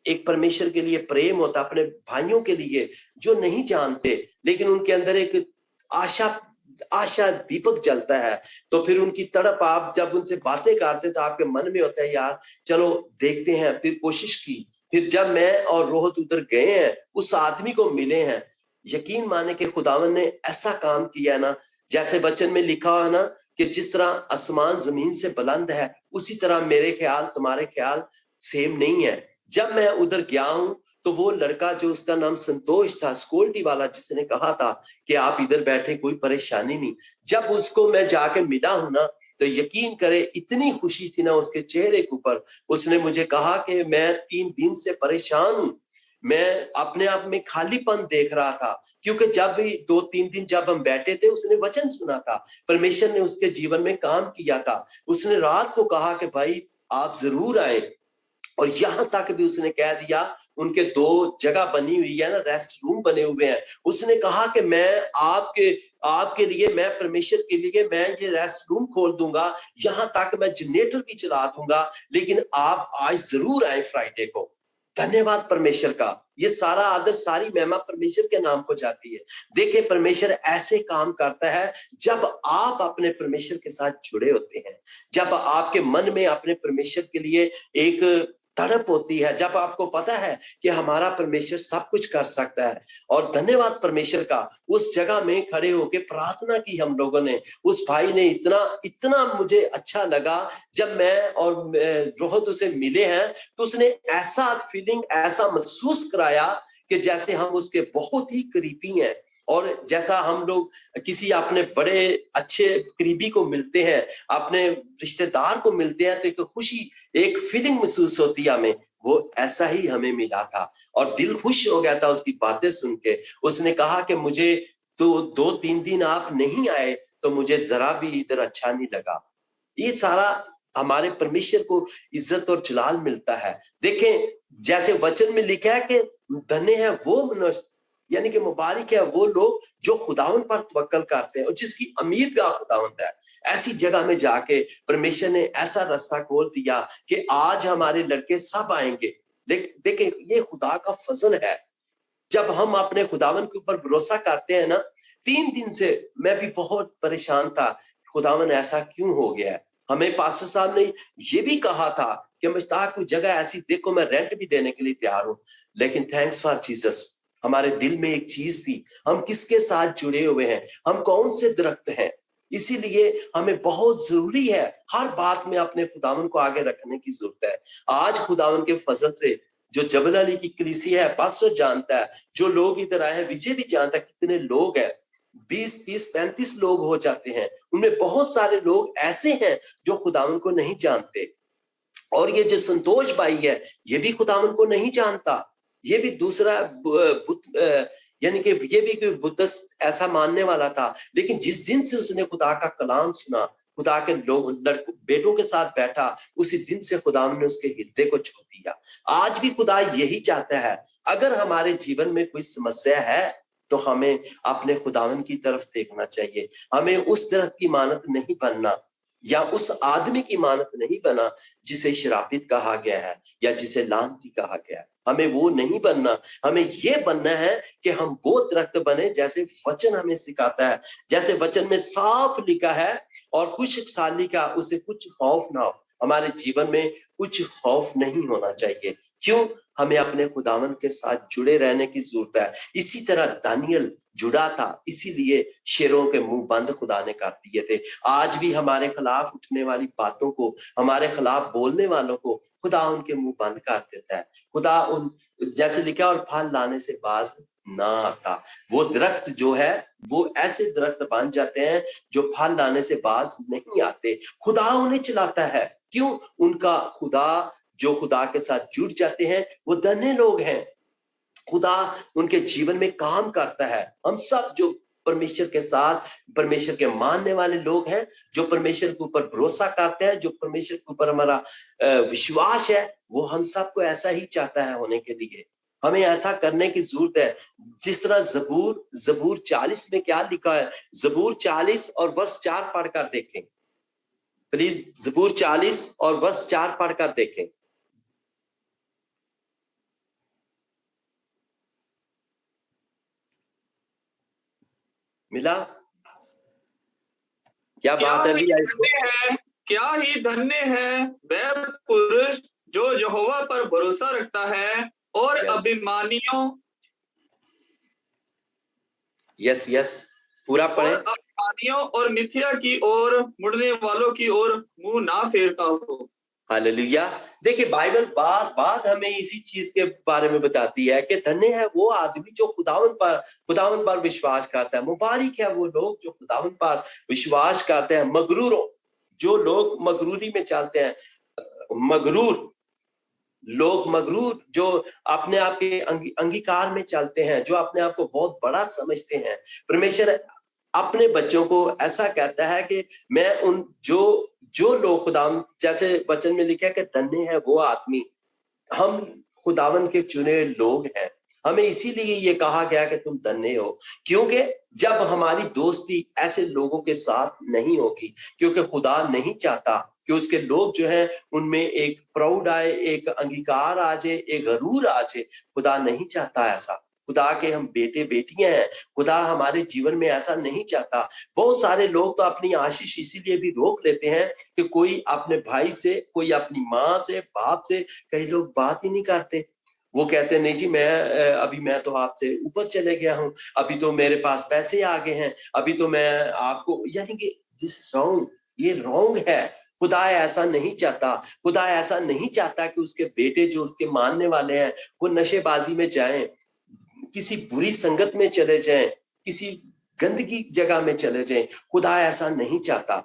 एक परमेश्वर के लिए प्रेम होता, अपने भाइयों के लिए जो नहीं जानते, लेकिन उनके अंदर एक आशा दीपक जलता है, तो फिर उनकी तड़प, आप जब उनसे बातें करते तो आपके मन में होता है यार चलो देखते हैं। फिर कोशिश की, फिर जब मैं और रोहत उधर गए हैं, उस आदमी को मिले हैं, यकीन माने कि खुदावन ने ऐसा काम किया ना, जैसे वचन में लिखा हुआ है ना कि जिस तरह आसमान जमीन से बुलंद है, उसी तरह मेरे ख्याल तुम्हारे ख्याल सेम नहीं है। जब मैं उधर गया हूं तो वो लड़का, जो उसका नाम संतोष था, सिक्योरिटी वाला, जिसने कहा था कि आप इधर बैठे, कोई परेशानी नहीं, जब उसको मैं जाके मिला हूं ना, तो यकीन करे इतनी खुशी थी ना उसके चेहरे के ऊपर। उसने मुझे कहा कि मैं 3 दिन से परेशान हूं, मैं अपने आप में खालीपन देख रहा था, क्योंकि जब भी 2-3 दिन जब हम बैठे थे, उसने वचन सुना था, परमेश्वर ने उसके जीवन में काम किया था। उसने रात को कहा कि भाई आप जरूर आए, और यहां तक भी उसने कह दिया, उनके 2 जगह बनी हुई है ना, रेस्ट रूम बने हुए हैं। उसने कहा कि मैं आपके लिए, मैं परमेश्वर के लिए मैं ये रेस्ट रूम खोल दूंगा, यहां तक मैं जनरेटर भी चला दूंगा, लेकिन आप आज जरूर आए फ्राइडे को। धन्यवाद परमेश्वर का, ये सारा आदर, सारी महिमा परमेश्वर के नाम को जाती है। देखिए, परमेश्वर ऐसे काम करता है जब आप अपने परमेश्वर के साथ जुड़े होते हैं, जब आपके मन में अपने परमेश्वर के लिए एक तड़प होती है, जब आपको पता है कि हमारा परमेश्वर सब कुछ कर सकता है। और धन्यवाद परमेश्वर का, उस जगह में खड़े होकर प्रार्थना की हम लोगों ने। उस भाई ने इतना मुझे अच्छा लगा, जब मैं और रोहत उसे मिले हैं, तो उसने ऐसा फीलिंग, ऐसा महसूस कराया कि जैसे हम उसके बहुत ही करीबी हैं। और जैसा हम लोग किसी अपने बड़े अच्छे करीबी को मिलते हैं, अपने रिश्तेदार को मिलते हैं, तो एक खुशी, एक फीलिंग महसूस होती है हमें, वो ऐसा ही हमें मिला था। और दिल खुश हो गया था उसकी बातें सुन के। उसने कहा कि मुझे तो 2-3 दिन आप नहीं आए तो मुझे जरा भी इधर अच्छा नहीं लगा। ये सारा हमारे परमेश्वर को इज्जत और जलाल मिलता है। देखें, जैसे वचन में लिखा है कि धन्य है वो मनुष्य, यानी कि मुबारक है वो लोग जो खुदावन पर तवक्कल करते हैं और जिसकी उम्मीद का खुदावन है। ऐसी जगह में जाके परमेश्वर ने ऐसा रास्ता खोल दिया कि आज हमारे लड़के सब आएंगे। देखें, ये खुदा का फजल है। जब हम अपने खुदावन के ऊपर भरोसा करते हैं ना, 3 दिन से मैं भी बहुत परेशान था, खुदावन ऐसा क्यों हो गया है। हमें पास्टर साहब ने ये भी कहा था कि मुश्ताक कोई जगह ऐसी देखो, मैं रेंट भी देने के लिए तैयार हूं। लेकिन थैंक्स फॉर जीसस, हमारे दिल में एक चीज थी, हम किसके साथ जुड़े हुए हैं, हम कौन से दरख्त हैं। इसीलिए हमें बहुत जरूरी है, हर बात में अपने खुदावन को आगे रखने की जरूरत है। आज खुदावन के फजल से जो जबल अली की कलीसिया है, पास्टर जानता है, जो लोग इधर आए हैं, विजय भी जानता है कितने लोग हैं, 20, 30, 35 लोग हो जाते हैं। उनमें बहुत सारे लोग ऐसे हैं जो खुदावन को नहीं जानते। और ये जो संतोष भाई है, ये भी खुदावन को नहीं जानता, ये भी दूसरा यानी कि ये भी कोई बुद्धिस्ट ऐसा मानने वाला था, लेकिन जिस दिन से उसने खुदा का कलाम सुना, खुदा के लोग बेटों के साथ बैठा, उसी दिन से खुदावन ने उसके हृदय को छू दिया। आज भी खुदा यही चाहता है, अगर हमारे जीवन में कोई समस्या है तो हमें अपने खुदावन की तरफ देखना चाहिए। हमें उस तरह की मानत नहीं बनना, या उस आदमी की मानत नहीं बना जिसे श्रापित कहा गया है या जिसे लानती कहा गया है। हमें वो नहीं बनना, हमें ये बनना है कि हम वो दरख्त बने जैसे वचन हमें सिखाता है, जैसे वचन में साफ लिखा है, और खुशहाली का उसे कुछ खौफ ना हो। हमारे जीवन में कुछ खौफ नहीं होना चाहिए। क्यों? हमें अपने खुदावन के साथ जुड़े रहने की जरूरत है। इसी तरह दानियल जुड़ा था, इसीलिए शेरों के मुंह बंद खुदा ने कर दिए थे। आज भी हमारे खिलाफ उठने वाली बातों को, हमारे खिलाफ बोलने वालों को खुदा उनके मुंह बंद कर देता है। खुदा उन जैसे लिखा, और फल लाने से बाज ना आता। वो दरख्त जो है वो ऐसे दरख्त बन जाते हैं जो फल लाने से बाज नहीं आते। खुदा उन्हें चलाता है। क्यों? उनका खुदा, जो खुदा के साथ जुड़ जाते हैं वो धन्य लोग हैं। खुदा उनके जीवन में काम करता है। हम सब जो परमेश्वर के साथ, परमेश्वर के मानने वाले लोग हैं, जो परमेश्वर के ऊपर भरोसा करते हैं, जो परमेश्वर के ऊपर हमारा विश्वास है, वो हम सबको ऐसा ही चाहता है होने के लिए। हमें ऐसा करने की जरूरत है। जिस तरह जबूर 40 में क्या लिखा है, जबूर 40 और वर्ष 4 पढ़कर देखें प्लीज। जबूर 40 और वर्ष 4 पढ़कर देखें। मिला? क्या बात है? क्या ही धन्य है वह पुरुष जो यहोवा पर भरोसा रखता है और अभिमानियों यस पूरा पढ़े। अभिमानियों और मिथ्या की ओर मुड़ने वालों की ओर मुंह ना फेरता हो। हालेलुया। देखिए, बाइबल बार बार हमें इसी चीज के बारे में बताती है कि धन्य है वो आदमी जो खुदावन पर विश्वास करता है। मुबारक है वो लोग जो खुदावन पर विश्वास करते हैं। मगरूरों, जो लोग मगरूरी में चलते हैं, मगरूर जो अपने आप के अंगीकार में चलते हैं, जो अपने आप को बहुत बड़ा समझते हैं। परमेश्वर अपने बच्चों को ऐसा कहता है कि मैं उन जो लोग खुदावन, जैसे वचन में लिखा है कि धन्य है वो आदमी, हम खुदावन के चुने लोग हैं। हमें इसीलिए ये कहा गया कि तुम धन्य हो, क्योंकि जब हमारी दोस्ती ऐसे लोगों के साथ नहीं होगी, क्योंकि खुदा नहीं चाहता कि उसके लोग जो हैं उनमें एक प्राउड आए, एक अंगीकार आ जाए, एक गरूर आ जाए। खुदा नहीं चाहता ऐसा। खुदा के हम बेटे बेटियां हैं। खुदा हमारे जीवन में ऐसा नहीं चाहता। बहुत सारे लोग तो अपनी आशीष इसीलिए भी रोक लेते हैं कि कोई अपने भाई से, कोई अपनी माँ से, बाप से, कई लोग बात ही नहीं करते। वो कहते हैं नहीं जी, मैं तो आपसे ऊपर चले गया हूँ, अभी तो मेरे पास पैसे आ गए हैं, अभी तो मैं आपको, यानी कि दिस रॉन्ग, ये रॉन्ग है। खुदा ऐसा नहीं चाहता। खुदा ऐसा नहीं चाहता कि उसके बेटे जो उसके मानने वाले हैं वो नशेबाजी में जाएं, किसी बुरी संगत में चले जाएं, किसी गंदगी जगह में चले जाएं। खुदा ऐसा नहीं चाहता।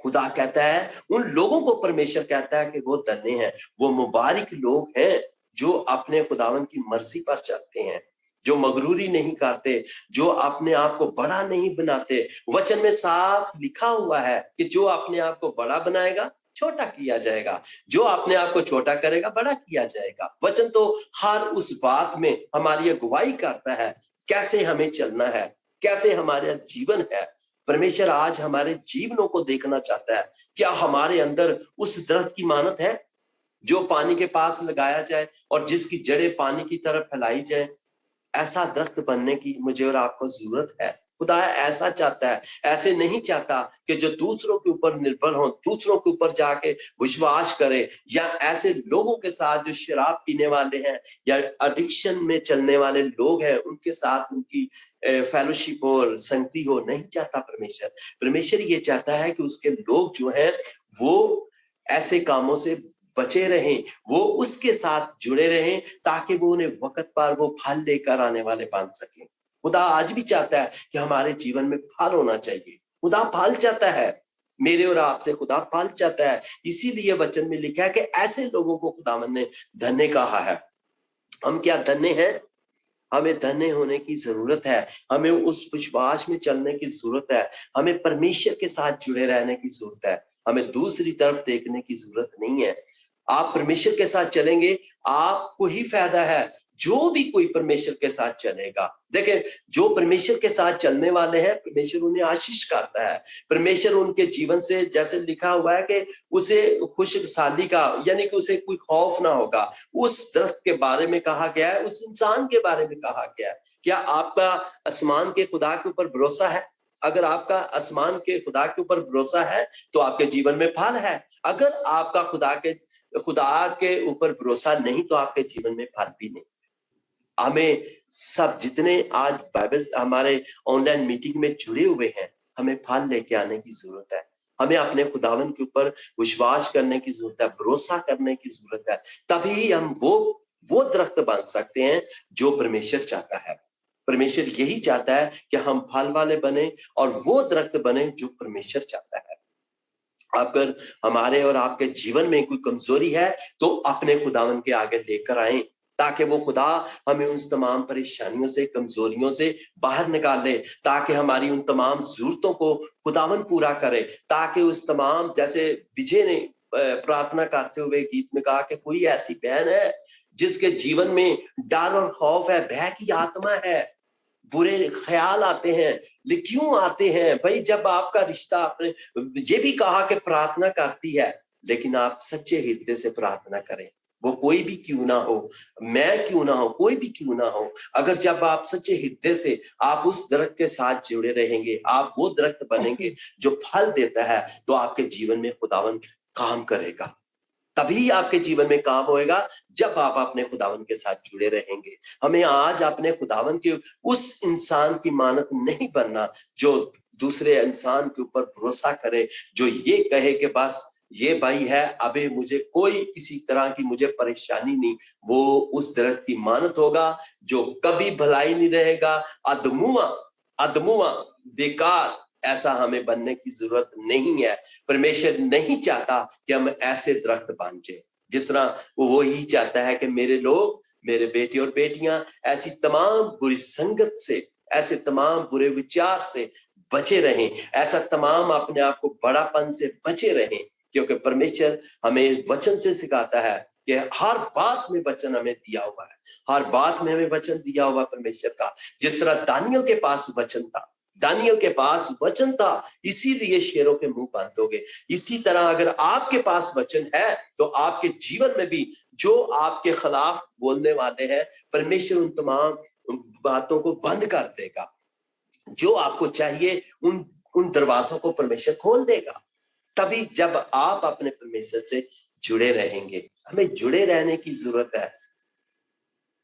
खुदा कहता है, उन लोगों को परमेश्वर कहता है कि वो धन्य हैं, वो मुबारक लोग हैं जो अपने खुदावन की मर्जी पर चलते हैं, जो मगरूरी नहीं करते, जो अपने आप को बड़ा नहीं बनाते। वचन में साफ लिखा हुआ है कि जो अपने आप को बड़ा बनाएगा छोटा किया जाएगा, जो अपने आप को छोटा करेगा बड़ा किया जाएगा। वचन तो हर उस बात में हमारी अगुवाई करता है, कैसे हमें चलना है, कैसे हमारा जीवन है। परमेश्वर आज हमारे जीवनों को देखना चाहता है। क्या हमारे अंदर उस दरख्त की मानत है जो पानी के पास लगाया जाए और जिसकी जड़ें पानी की तरफ फैलाई जाए? ऐसा दरख्त बनने की मुझे और आपको जरूरत है। खुदा ऐसा चाहता है, ऐसे नहीं चाहता कि जो दूसरों के ऊपर निर्भर हो, दूसरों के ऊपर जाके विश्वास करे, या ऐसे लोगों के साथ जो शराब पीने वाले हैं या एडिक्शन में चलने वाले लोग हैं उनके साथ उनकी फेलोशिप और संगति हो, नहीं चाहता परमेश्वर। परमेश्वर ये चाहता है कि उसके लोग जो हैं वो ऐसे कामों से बचे रहें, वो उसके साथ जुड़े रहें, ताकि वो उन्हें वक्त पर वो फल लेकर आने वाले बन सकें। खुदा आज भी चाहता है कि हमारे जीवन में फल होना चाहिए। खुदा फल चाहता है, मेरे और आपसे खुदा फल चाहता है। इसीलिए वचन में लिखा है कि ऐसे लोगों को खुदावन ने धन्य कहा है। हम क्या धन्य हैं? हमें धन्य होने की जरूरत है, हमें उस विश्वास में चलने की जरूरत है, हमें परमेश्वर के साथ जुड़े रहने की जरूरत है, हमें दूसरी तरफ देखने की जरूरत नहीं है। आप परमेश्वर के साथ चलेंगे, आपको ही फायदा है। जो भी कोई परमेश्वर के साथ चलेगा, देखें, जो परमेश्वर के साथ चलने वाले हैं, परमेश्वर उन्हें आशीष करता है। परमेश्वर उनके जीवन से, जैसे लिखा हुआ है कि उसे खुशहाली का, यानी कि उसे कोई खौफ ना होगा। उस दरख्त के बारे में कहा गया है, उस इंसान के बारे में कहा गया है। क्या आपका आसमान के खुदा के ऊपर भरोसा है? अगर आपका आसमान के खुदा के ऊपर भरोसा है तो आपके जीवन में फल है। अगर आपका खुदा के ऊपर भरोसा नहीं तो आपके जीवन में फल भी नहीं। हमें सब जितने आज बाइबल हमारे ऑनलाइन मीटिंग में जुड़े हुए हैं, हमें फल लेके आने की जरूरत है। हमें अपने खुदावन के ऊपर विश्वास करने की जरूरत है, भरोसा करने की जरूरत है। तभी हम वो दरख्त बन सकते हैं जो परमेश्वर चाहता है। परमेश्वर यही चाहता है कि हम फल वाले बने और वो दरख्त बने जो परमेश्वर चाहता है। अगर हमारे और आपके जीवन में कोई कमजोरी है तो अपने खुदावन के आगे लेकर आए, ताकि वो खुदा हमें उन तमाम परेशानियों से, कमजोरियों से बाहर निकाले, ताकि हमारी उन तमाम जरूरतों को खुदावन पूरा करे। ताकि उस तमाम, जैसे विजय ने प्रार्थना करते हुए गीत में कहा कि कोई ऐसी बहन है जिसके जीवन में डर और खौफ है, भय की आत्मा है, बुरे ख्याल आते हैं। क्यों आते हैं भाई? जब आपका रिश्ता, आपने ये भी कहा कि प्रार्थना करती है, लेकिन आप सच्चे हृदय से प्रार्थना करें। वो कोई भी क्यों ना हो, मैं क्यों ना हो, कोई भी क्यों ना हो, अगर जब आप सच्चे हृदय से आप उस दरख्त के साथ जुड़े रहेंगे, आप वो दरख्त बनेंगे जो फल देता है, तो आपके जीवन में खुदावन काम करेगा। तभी आपके जीवन में काम होएगा जब आप अपने खुदावन के साथ जुड़े रहेंगे। हमें आज अपने खुदावन के उस इंसान की मानत नहीं बनना जो दूसरे इंसान के ऊपर भरोसा करे, जो ये कहे कि बस ये भाई है, अबे मुझे कोई किसी तरह की मुझे परेशानी नहीं। वो उस दरख्त की मानत होगा जो कभी भलाई नहीं रहेगा, अधमुआ बेकार। ऐसा हमें बनने की जरूरत नहीं है। परमेश्वर नहीं चाहता कि हम ऐसे दरख्त बन जाए। जिस तरह वो ही चाहता है कि मेरे लोग, मेरे बेटे और बेटियां ऐसी तमाम बुरी संगत से, ऐसे तमाम बुरे विचार से बचे रहें, ऐसा तमाम अपने आप को बड़ापन से बचे रहें। क्योंकि परमेश्वर हमें वचन से सिखाता है कि हर बात में वचन हमें दिया हुआ है, हर बात में हमें वचन दिया हुआ परमेश्वर का। जिस तरह दानियल के पास वचन था, दानियल के पास वचन था, इसीलिए शेरों के मुंह बंद हो गए। इसी तरह अगर आपके पास वचन है तो आपके जीवन में भी जो आपके खिलाफ बोलने वाले हैं, परमेश्वर उन तमाम बातों को बंद कर देगा। जो आपको चाहिए उन दरवाजों को परमेश्वर खोल देगा। तभी जब आप अपने परमेश्वर से जुड़े रहेंगे। हमें जुड़े रहने की जरूरत है।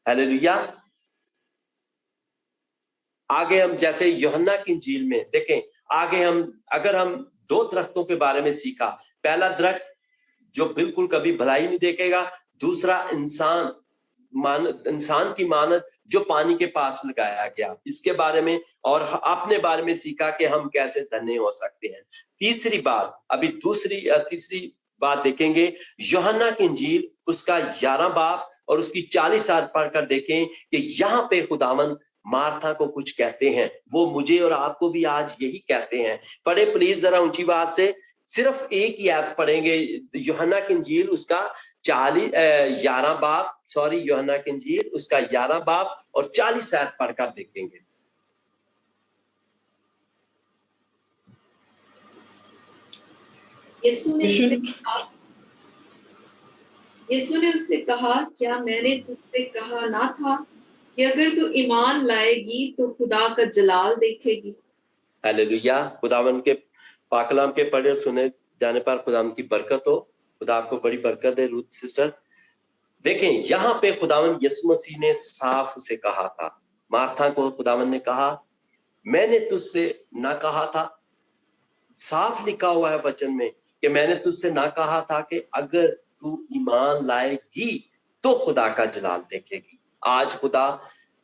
हालेलुया। आगे हम जैसे यूहन्ना की इंजील में देखें, आगे अगर हम दो दरख्तों के बारे में सीखा। पहला दरख्त जो बिल्कुल कभी भलाई नहीं देखेगा, दूसरा इंसान की मानत जो पानी के पास लगाया गया, इसके बारे में और अपने बारे में सीखा कि हम कैसे धन्य हो सकते हैं। तीसरी बात देखेंगे यूहन्ना की इंजील, उसका 11 बाब और उसकी 40 आयत पढ़कर देखें कि यहाँ पे खुदावन मार्था को कुछ कहते हैं। वो मुझे और आपको भी आज यही कहते हैं। पढ़े प्लीज जरा ऊंची बात से, सिर्फ एक ही आयत पढ़ेंगे। यूहन्ना की इंजील उसका 11 बाब, यूहन्ना की इंजील उसका 11 बाब और 40 आयत पढ़कर देखेंगे। यीशु ने उससे कहा, क्या मैंने तुझसे कहा ना था कि अगर तू ईमान लाएगी तो खुदा का जलाल देखेगी। हालेलुया। खुदावन के पाकलाम के पढ़े और सुने जाने पर खुदावन की बरकत हो। खुदा आपको बड़ी बरकत दे रूथ सिस्टर। देखें यहाँ पे खुदावन यीशु मसीह ने साफ उसे कहा था, मार्था को खुदावन ने कहा मैंने तुझसे ना कहा था। साफ लिखा हुआ है वचन में कि मैंने तुझसे ना कहा था कि अगर तू ईमान लाएगी तो खुदा का जलाल देखेगी। आज खुदा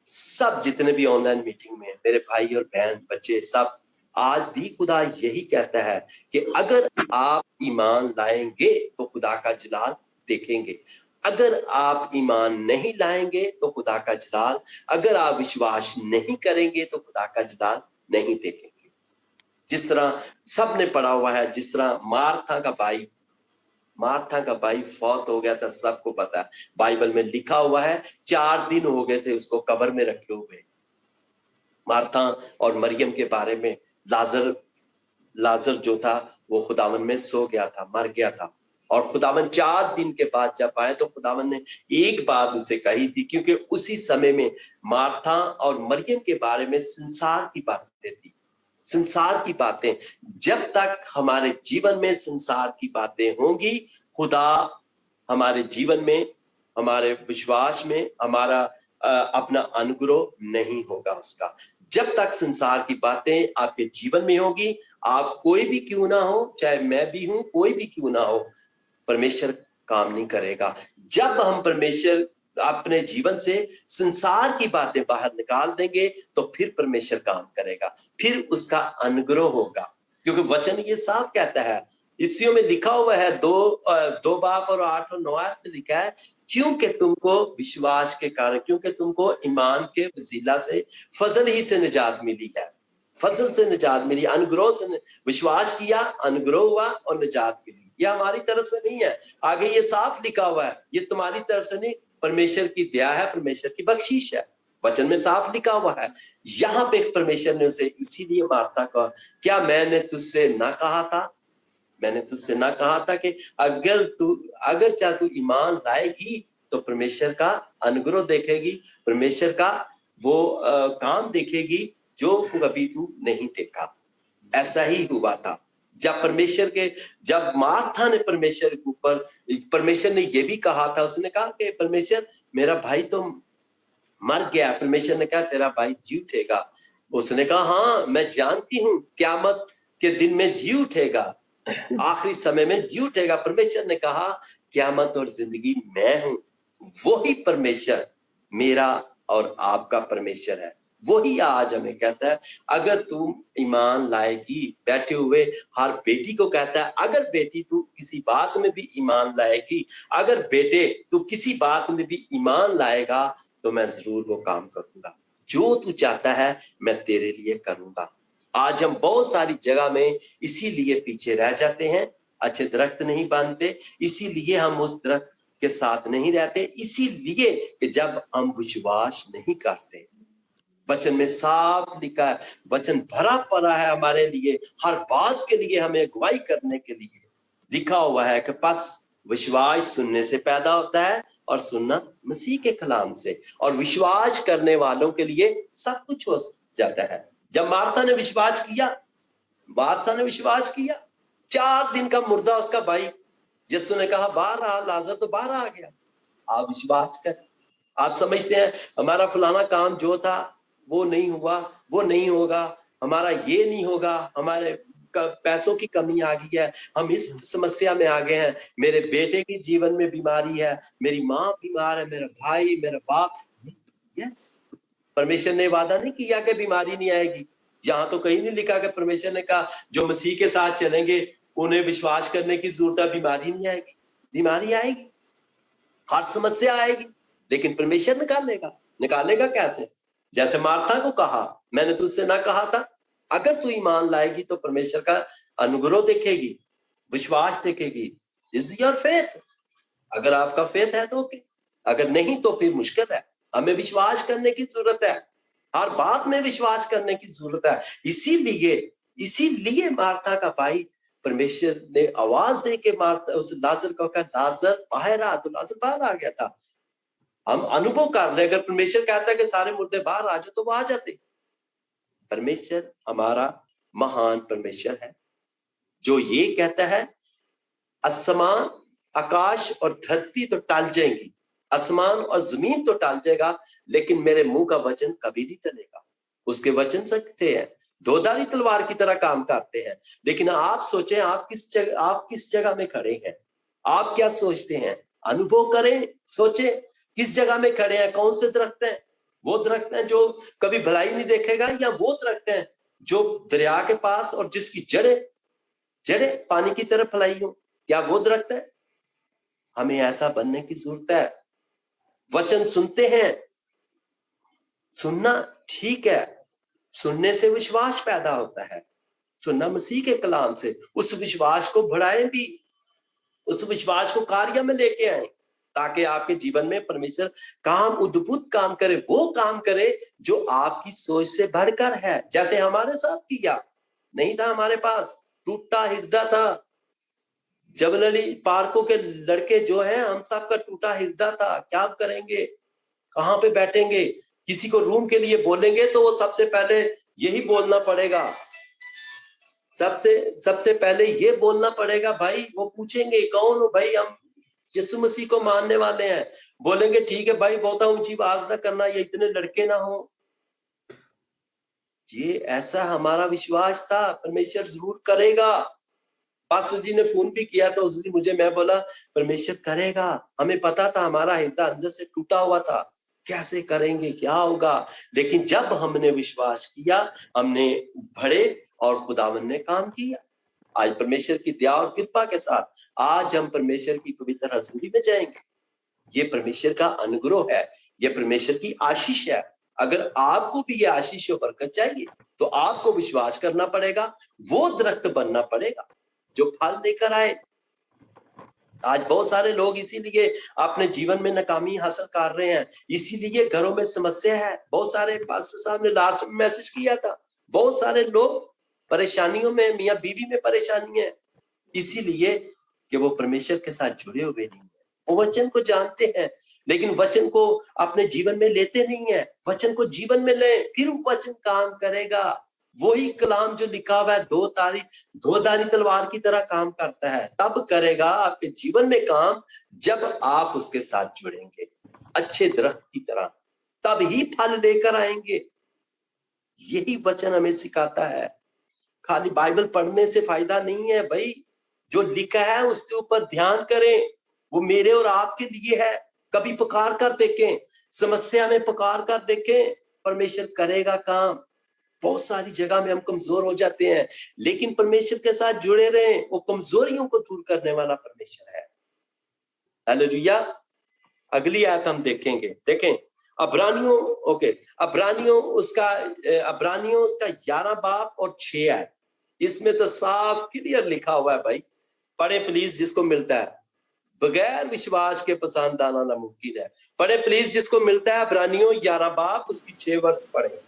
सब जितने भी ऑनलाइन मीटिंग में मेरे भाई और बहन बच्चे सब, आज भी खुदा यही कहता है कि अगर आप ईमान लाएंगे तो खुदा का जलाल देखेंगे। अगर आप ईमान नहीं लाएंगे तो खुदा का जलाल, अगर आप विश्वास नहीं करेंगे तो खुदा का जलाल नहीं देखेंगे। जिस तरह सबने पढ़ा हुआ है, जिस तरह मार्था का भाई फौत हो गया था, सबको पता है, बाइबल में लिखा हुआ है 4 दिन हो गए थे उसको कब्र में रखे हुए। मार्था और मरियम के बारे में, लाजर जो था वो खुदावन में सो गया था, मर गया था, और खुदावन 4 दिन के बाद जब आए तो खुदावन ने एक बात उसे कही थी, क्योंकि उसी समय में मार्था और मरियम के बारे में संसार की बातें थी। संसार की बातें, जब तक हमारे जीवन में संसार की बातें होंगी, खुदा हमारे जीवन में, हमारे विश्वास में, हमारा अपना अनुग्रह नहीं होगा उसका। जब तक संसार की बातें आपके जीवन में होगी, आप कोई भी क्यों ना हो, चाहे मैं भी हूं, कोई भी क्यों ना हो, परमेश्वर काम नहीं करेगा। जब हम परमेश्वर अपने जीवन से संसार की बातें बाहर निकाल देंगे तो फिर परमेश्वर काम करेगा, फिर उसका अनुग्रह होगा। क्योंकि वचन ये साफ कहता है, इफ्सियों में लिखा हुआ है 2 बाब और 8 और 9 में लिखा है, क्योंकि तुमको विश्वास के कारण, क्योंकि तुमको ईमान के वसीला से फजल ही से निजात मिली है। फजल से निजात मिली, अनुग्रह से, विश्वास किया, अनुग्रह हुआ और निजात मिली। ये हमारी तरफ से नहीं है, आगे ये साफ लिखा हुआ है, ये तुम्हारी तरफ से नहीं, परमेश्वर की दया है, परमेश्वर की बख्शीश है। वचन में साफ लिखा हुआ है। यहाँ पे परमेश्वर ने उसे इसीलिए मार्था का, क्या मैंने तुझसे ना कहा था, मैंने तुझसे ना कहा था कि अगर चाहे तू ईमान लाएगी तो परमेश्वर का अनुग्रह देखेगी, परमेश्वर का वो काम देखेगी जो कभी तू नहीं देखा। ऐसा ही हुआ था। जब मार्था ने परमेश्वर के ऊपर, परमेश्वर ने ये भी कहा था, उसने कहा कि परमेश्वर मेरा भाई तो मर गया। परमेश्वर ने कहा तेरा भाई जी उठेगा। उसने कहा हाँ मैं जानती हूँ, क़यामत के दिन में जी उठेगा, आखिरी समय में जी उठेगा। परमेश्वर ने कहा क़यामत और जिंदगी मैं हूं। वही परमेश्वर मेरा और आपका परमेश्वर है, वही आज हमें कहता है अगर तुम ईमान लाएगी। बैठे हुए हर बेटी को कहता है, अगर बेटी तू किसी बात में भी ईमान लाएगी, अगर बेटे तू किसी बात में भी ईमान लाएगा तो मैं जरूर वो काम करूंगा, जो तू चाहता है मैं तेरे लिए करूंगा। आज हम बहुत सारी जगह में इसीलिए पीछे रह जाते हैं, अच्छे दरख्त नहीं बांधते, इसीलिए हम उस दरख्त के साथ नहीं रहते, इसीलिए कि जब हम विश्वास नहीं करते। वचन में साफ लिखा है, वचन भरा पड़ा है हमारे लिए, हर बात के लिए हमें अगुवाई करने के लिए लिखा हुआ है कि बस विश्वास सुनने से पैदा होता है और सुनना मसीह के कलाम से, और विश्वास करने वालों के लिए सब कुछ हो जाता है। जब मार्था ने विश्वास किया, 4 दिन का मुर्दा उसका भाई, यीशु ने कहा बाहर आ, लाजर तो बाहर आ गया, आप विश्वास कर। आप समझते हैं हमारा फलाना काम जो था वो नहीं हुआ, वो नहीं होगा, हमारा ये नहीं होगा, हमारे पैसों की कमी आ गई है, हम इस समस्या में आ गए हैं, मेरे बेटे की जीवन में बीमारी है, मेरी माँ बीमार है, मेरा भाई, मेरा बाप। यस, परमेश्वर ने वादा नहीं किया कि बीमारी नहीं आएगी। यहाँ तो कहीं नहीं लिखा कि परमेश्वर ने कहा जो मसीह के साथ चलेंगे उन्हें विश्वास करने की जरूरत है, बीमारी नहीं आएगी। बीमारी आएगी, हर समस्या आएगी, लेकिन परमेश्वर निकालेगा कैसे? जैसे मार्था को कहा मैंने तुझसे ना कहा था, अगर तू ईमान लाएगी तो परमेश्वर का अनुग्रह देखेगी, विश्वास देखेगी। Is your faith? अगर आपका फेथ है तो ओके, अगर नहीं तो फिर मुश्किल है। हमें विश्वास करने की जरूरत है, हर बात में विश्वास करने की जरूरत है। इसीलिए मार्था का भाई, परमेश्वर ने आवाज दे के मार्था उस लाजर को कहा लाजर बाहर आ, तो लाजर बाहर आ गया था। हम अनुभव कर रहे, अगर परमेश्वर कहता है कि सारे मुर्दे बाहर आ जाओ तो वो आ जाते। परमेश्वर हमारा महान परमेश्वर है जो ये कहता है आसमान, आकाश और धरती तो टल जाएंगी, आसमान और जमीन तो टल जाएगा, लेकिन मेरे मुंह का वचन कभी नहीं टलेगा। उसके वचन सत्य हैं, दोधारी तलवार की तरह काम करते हैं। लेकिन आप सोचें, आप किस जगह में खड़े हैं? आप क्या सोचते हैं? अनुभव करें, सोचें किस जगह में खड़े हैं। कौन से दरख्त हैं? वो दरख्त हैं जो कभी भलाई नहीं देखेगा, या वो दरख्त हैं जो दरिया के पास और जिसकी जड़ें पानी की तरफ फैलाई हो? क्या वो दरख्त है? हमें ऐसा बनने की जरूरत है। वचन सुनते हैं, सुनना ठीक है, सुनने से विश्वास पैदा होता है, सुनना मसीह के कलाम से। उस विश्वास को बढ़ाएं भी, उस विश्वास को कार्य में लेके आए, ताकि आपके जीवन में परमेश्वर काम, अद्भुत काम करे, वो काम करे जो आपकी सोच से बढ़कर है। जैसे हमारे साथ किया, नहीं था हमारे पास, टूटा हृदय था। जबलली पार्कों के लड़के जो हैं, हम सब का टूटा हृदय था। क्या करेंगे, कहां पे बैठेंगे? किसी को रूम के लिए बोलेंगे तो वो सबसे पहले यही बोलना पड़ेगा, सबसे पहले ये बोलना पड़ेगा भाई। वो पूछेंगे कौन हो भाई? हम यीशु मसीह को मानने वाले हैं। बोलेंगे ठीक है भाई, बहुत ऊंची आवाज ना करना, ये इतने लड़के ना हो। ये ऐसा हमारा विश्वास था, परमेश्वर जरूर करेगा। पास्टर जी ने फोन भी किया था उस दिन मुझे, मैं बोला परमेश्वर करेगा। हमें पता था, हमारा हृदय अंदर से टूटा हुआ था, कैसे करेंगे, क्या होगा। लेकिन जब हमने विश्वास किया, हमने बढ़े और खुदावन ने काम किया। आज परमेश्वर की दया और कृपा के साथ आज हम परमेश्वर की पवित्र हजूरी में जाएंगे। ये परमेश्वर का अनुग्रह है, ये परमेश्वर की आशीष है। अगर आपको भी ये आशीष और बरकत चाहिए तो आपको विश्वास करना पड़ेगा, वो दरख्त बनना पड़ेगा जो फल लेकर आए। आज बहुत सारे लोग इसीलिए अपने जीवन में नाकामी हासिल कर रहे हैं, इसीलिए घरों में समस्या है। बहुत सारे पास्टर साहब ने लास्ट में मैसेज किया था, बहुत सारे लोग परेशानियों में, मियां बीवी में परेशानी है, इसीलिए कि वो परमेश्वर के साथ जुड़े हुए नहीं है। वो वचन को जानते हैं लेकिन वचन को अपने जीवन में लेते नहीं है। वचन को जीवन में ले, फिर वचन काम करेगा। वही कलाम जो लिखा हुआ है दो धारी तलवार की तरह काम करता है, तब करेगा आपके जीवन में काम जब आप उसके साथ जुड़ेंगे अच्छे दरख्त की तरह, तब ही फल लेकर आएंगे। यही वचन हमें सिखाता है। खाली बाइबल पढ़ने से फायदा नहीं है भाई, जो लिखा है उसके ऊपर ध्यान करें, वो मेरे और आपके लिए है। कभी पुकार कर देखें, समस्या में पुकार कर देखें, परमेश्वर करेगा काम। बहुत सारी जगह में हम कमजोर हो जाते हैं, लेकिन परमेश्वर के साथ जुड़े रहें, वो कमजोरियों को दूर करने वाला परमेश्वर है। हालेलुया। अगली आयत हम देखेंगे, देखें अब्रानियों उसका 11 बाब और 6 है। इसमें तो साफ क्लियर लिखा हुआ है भाई, पढ़े प्लीज जिसको मिलता है। बगैर विश्वास के पसंद आना नामुमकिन है। पढ़े प्लीज जिसको मिलता है, अब्रानियों 11 बाब उसकी 6 वर्ष पढ़े।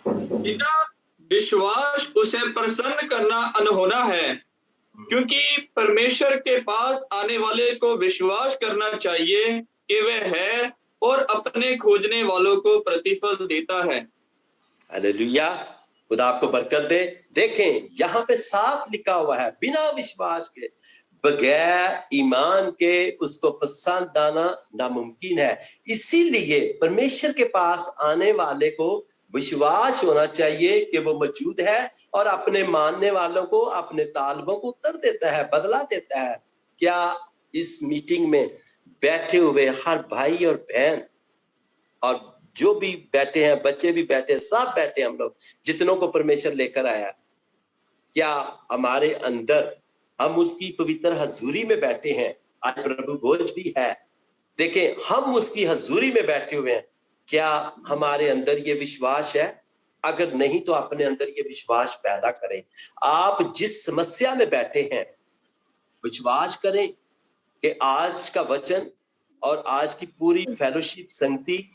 बिना विश्वास उसे प्रसन्न करना अनहोना है, क्योंकि परमेश्वर के पास आने वाले को विश्वास करना चाहिए कि वह है और अपने खोजने वालों को प्रतिफल देता है। हालेलुया, खुदा आपको बरकत दे। देखें यहाँ पे साफ लिखा हुआ है, बिना विश्वास के, बगैर ईमान के उसको पसंद आना नामुमकिन है। इसीलिए परमेश्वर के पास आने वाले को विश्वास होना चाहिए कि वो मौजूद है और अपने मानने वालों को, अपने तालबों को उत्तर देता है, बदला देता है। क्या इस मीटिंग में बैठे हुए हर भाई और बहन और जो भी बैठे हैं, बच्चे भी बैठे, सब बैठे, हम लोग जितनों को परमेश्वर लेकर आया, क्या हमारे अंदर हम उसकी पवित्र हजूरी में बैठे हैं? आज प्रभु भोज भी है, देखें हम उसकी हजूरी में बैठे हुए हैं। क्या हमारे अंदर ये विश्वास है? अगर नहीं तो अपने अंदर ये विश्वास पैदा करें। आप जिस समस्या में बैठे हैं, विश्वास करें कि आज का वचन और आज की पूरी फेलोशिप संगति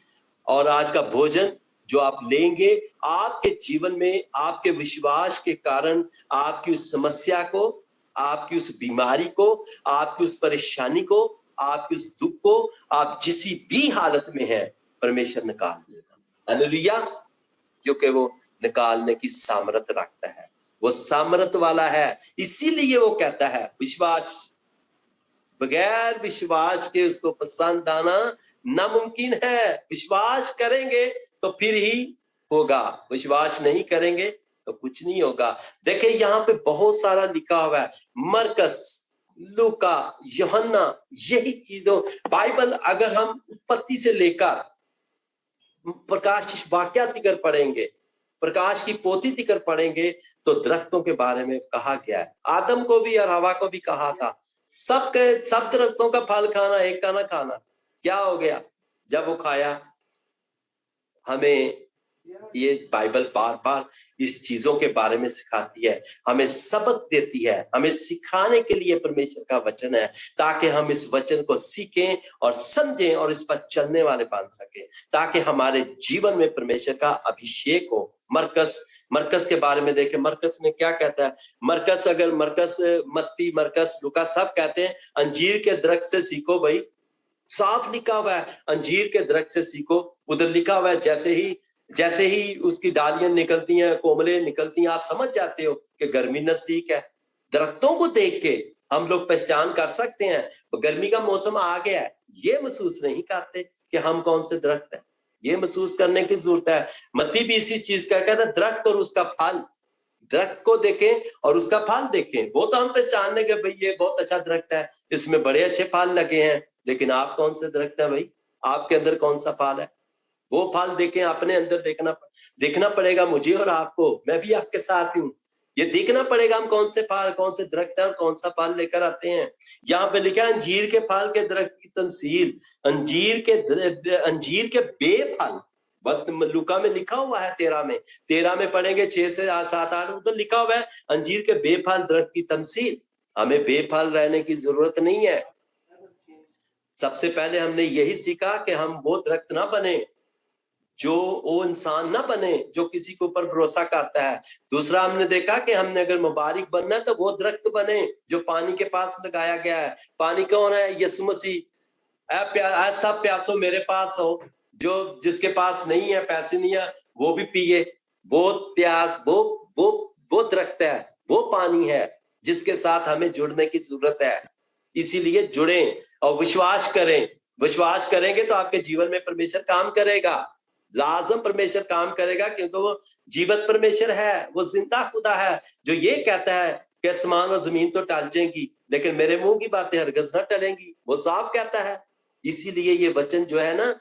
और आज का भोजन जो आप लेंगे, आपके जीवन में आपके विश्वास के कारण आपकी उस समस्या को, आपकी उस बीमारी को, आपकी उस परेशानी को, आपके उस दुख को, आप जिस भी हालत में हैं, परमेश्वर निकाल देगा। हालेलुया, क्योंकि वो निकालने की सामर्थ रखता है, वो सामर्थ वाला है। इसीलिए वो कहता है विश्वास, बगैर विश्वास के उसको पसंद आना नामुमकिन है। विश्वास करेंगे तो फिर ही होगा, विश्वास नहीं करेंगे तो कुछ नहीं होगा। देखिए यहाँ पे बहुत सारा लिखा हुआ है, मरकस, लूका, यूहन्ना, यही चीजों बाइबल अगर हम उत्पत्ति से लेकर प्रकाश वाक्या तिकर पढ़ेंगे, प्रकाश की पोथी तिकर पढ़ेंगे तो दरख्तों के बारे में कहा गया है। आदम को भी और हवा को भी कहा था सब दरख्तों का फल खाना, एक का ना खाना। क्या हो गया जब वो खाया? हमें ये बाइबल बार बार इस चीजों के बारे में सिखाती है, हमें सबक देती है, हमें सिखाने के लिए परमेश्वर का वचन है, ताकि हम इस वचन को सीखें और समझें और इस पर चलने वाले बन सके, ताकि हमारे जीवन में परमेश्वर का अभिषेक हो। मरकस के बारे में देखें, मरकस ने क्या कहता है? मत्ती, मरकस, लूका सब कहते हैं अंजीर के दरख्त से सीखो। भाई साफ लिखा हुआ है अंजीर के दरख्त से सीखो। उधर लिखा हुआ है जैसे ही उसकी डालियां निकलती हैं, कोमले निकलती हैं, आप समझ जाते हो कि गर्मी नजदीक है। दरख्तों को देख के हम लोग पहचान कर सकते हैं तो गर्मी का मौसम आ गया है। ये महसूस नहीं करते कि हम कौन से दरख्त हैं, ये महसूस करने की जरूरत है। मत्ती भी इसी चीज का कहना, दरख्त और उसका फल, दरख्त को देखें और उसका फल देखें। वो तो हम पहचान लेंगे भाई ये बहुत अच्छा दरख्त है, इसमें बड़े अच्छे फल लगे हैं, लेकिन आप कौन से दरख्त है भाई? आपके अंदर कौन सा फल है? वो फल देखें, अपने अंदर देखना पड़ेगा मुझे और आपको। मैं भी आपके साथ हूं, ये देखना पड़ेगा हम कौन से फल, कौन से दरख्त है और कौन सा फल लेकर आते हैं। यहाँ पे लिखा है अंजीर के फल के दरख्त की तमसील, अंजीर के बेफल। लूका में लिखा हुआ है 13 में पढ़ेंगे 6 से 7 8 उधर लिखा हुआ है अंजीर के बेफल दरख्त की तमसील। हमें बेफल रहने की जरूरत नहीं है। सबसे पहले हमने यही सीखा कि हम वो दरख्त ना बने, वो इंसान ना बने जो किसी के ऊपर भरोसा करता है। दूसरा हमने देखा कि हमने अगर मुबारक बनना है तो वो दरख्त बने जो पानी के पास लगाया गया है। पानी कौन है? यीशु मसीह। सब प्यासो मेरे पास हो, जो जिसके पास नहीं है, पैसे नहीं है, वो भी पिए। वो प्यास, वो दरख्त है, वो पानी है जिसके साथ हमें जुड़ने की जरूरत है। इसीलिए जुड़ें और विश्वास करें। विश्वास करेंगे तो आपके जीवन में परमेश्वर काम करेगा, लाजम परमेश्वर काम करेगा, क्योंकि वो जीवित परमेश्वर है, वो जिंदा खुदा है जो ये कहता है कि आसमान और जमीन तो टल जाएंगी लेकिन मेरे मुंह की बातें हरगिज ना टलेंगी। वो साफ कहता है। इसीलिए ये वचन जो है ना,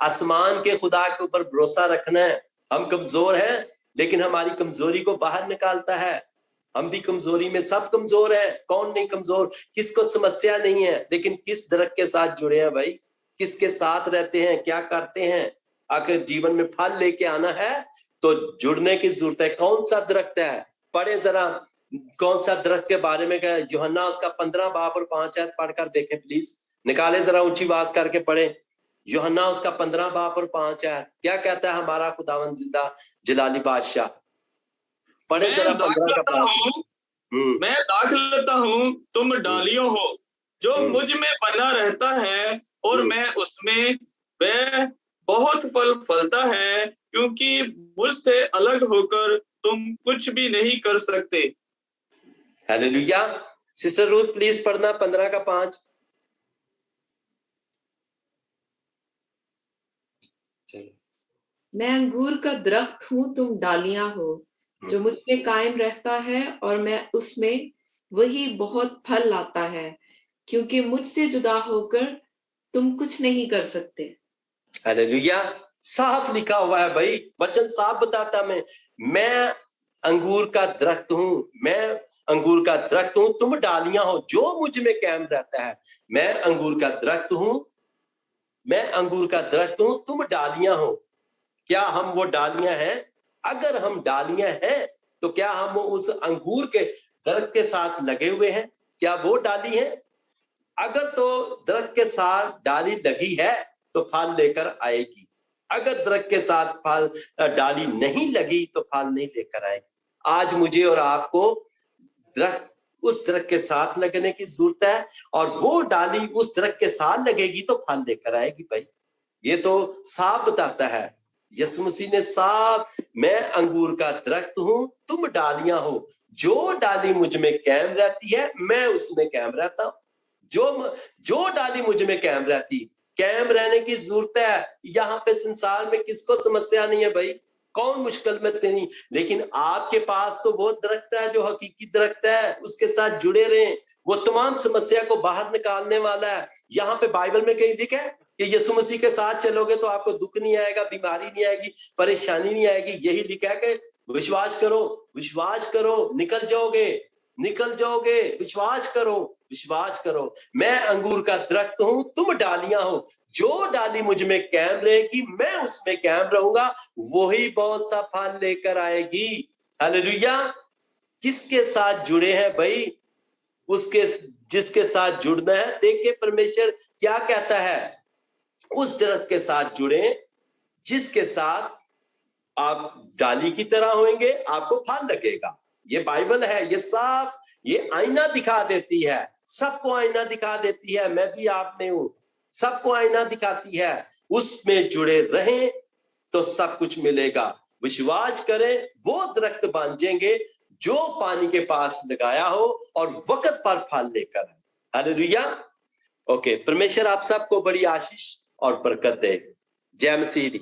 आसमान के खुदा के ऊपर भरोसा रखना है। हम कमजोर हैं लेकिन हमारी कमजोरी को बाहर निकालता है। हम भी कमजोरी में, सब कमजोर है, कौन नहीं कमजोर, किसको समस्या नहीं है, लेकिन किस दरख्त के साथ जुड़े हैं भाई, किसके साथ रहते हैं, क्या करते हैं। अगर जीवन में फल लेके आना है तो जुड़ने की जरूरत है। कौन सा दरख्त है? पढ़े जरा कौन सा दरख्त के बारे में कहा। यूहन्ना उसका 15 बाब और 5 आयत पढ़कर देखें प्लीज, निकाले जरा ऊंची आवाज करके पढ़े। यूहन्ना उसका 15 बाब और 5 आयत क्या कहता है हमारा खुदावन जिंदा जलाली बादशाह? पढ़े जरा 15 का 5। मैं दाखलता हूँ, तुम डालियों हो, जो मुझ में बना रहता है और मैं उसमें, वह बहुत फल फलता है, क्योंकि मुझसे अलग होकर तुम कुछ भी नहीं कर सकते। हालेलुया। सिस्टर रूथ प्लीज पढ़ना 15 का 5। मैं अंगूर का दरख्त हूँ, तुम डालियां हो। जो मुझ पे कायम रहता है और मैं उसमें, वही बहुत फल लाता है, क्योंकि मुझसे जुदा होकर तुम कुछ नहीं कर सकते। हालेलुया। साफ लिखा हुआ है भाई, वचन साफ बताता मैं अंगूर का दरख्त हूं, मैं अंगूर का दरख्त हूं, तुम डालियां हो। जो मुझ में कायम रहता है, मैं अंगूर का दरख्त हूं, मैं अंगूर का दरख्त हूं, तुम डालियां हो। क्या हम वो डालियां हैं? अगर हम डालियां हैं तो क्या हम उस अंगूर के दरख्त के साथ लगे हुए हैं? क्या वो डाली है? अगर तो दरख्त के साथ डाली लगी है तो फल लेकर आएगी। अगर दरख्त के साथ फल डाली नहीं लगी तो फल नहीं लेकर आएगी। आज मुझे और आपको उस दरख्त के साथ लगने की जरूरत है, और वो डाली उस दरख्त के साथ लगेगी तो फल लेकर आएगी भाई। ये तो साफ बताता है। यीशु मसीह ने साफ, मैं अंगूर का दरख्त हूं, तुम डालियां हो, जो डाली मुझ में कायम रहती है मैं उसमें कायम रहता हूं। जो डाली मुझ में कायम रहती, कायम रहने की जरूरत है। यहाँ पे संसार में किसको समस्या नहीं है भाई, कौन मुश्किल में नहीं, लेकिन आपके पास तो वो दरख्त है जो हकीकी दरख्त है, उसके साथ जुड़े रहें, वो तमाम समस्या को बाहर निकालने वाला है। यहाँ पे बाइबल में कहीं लिखा है कि यीशु मसीह के साथ चलोगे तो आपको दुख नहीं आएगा, बीमारी नहीं आएगी, परेशानी नहीं आएगी। यही लिखा है कि विश्वास करो, विश्वास करो, निकल जाओगे, निकल जाओगे, विश्वास करो, विश्वास करो। मैं अंगूर का दरख्त हूं, तुम डालियां हो, जो डाली मुझ में कायम रहेगी मैं उसमें कायम रहूंगा, वही बहुत सा फल लेकर आएगी। हालेलुया। किसके साथ जुड़े हैं भाई, उसके जिसके साथ जुड़ना है। देखिए परमेश्वर क्या कहता है, उस दरख्त के साथ जुड़े जिसके साथ आप डाली की तरह होंगे, आपको फल लगेगा। ये बाइबल है, ये साफ, ये आईना दिखा देती है, सबको आईना दिखा देती है। मैं भी आप में हूं, सबको आईना दिखाती है। उसमें जुड़े रहें तो सब कुछ मिलेगा। विश्वास करें, वो दरख्त बांधेंगे जो पानी के पास लगाया हो और वक्त पर फल लेकर। हालेलुया। ओके, परमेश्वर आप सबको बड़ी आशीष और बरकत दे। जय मसीह।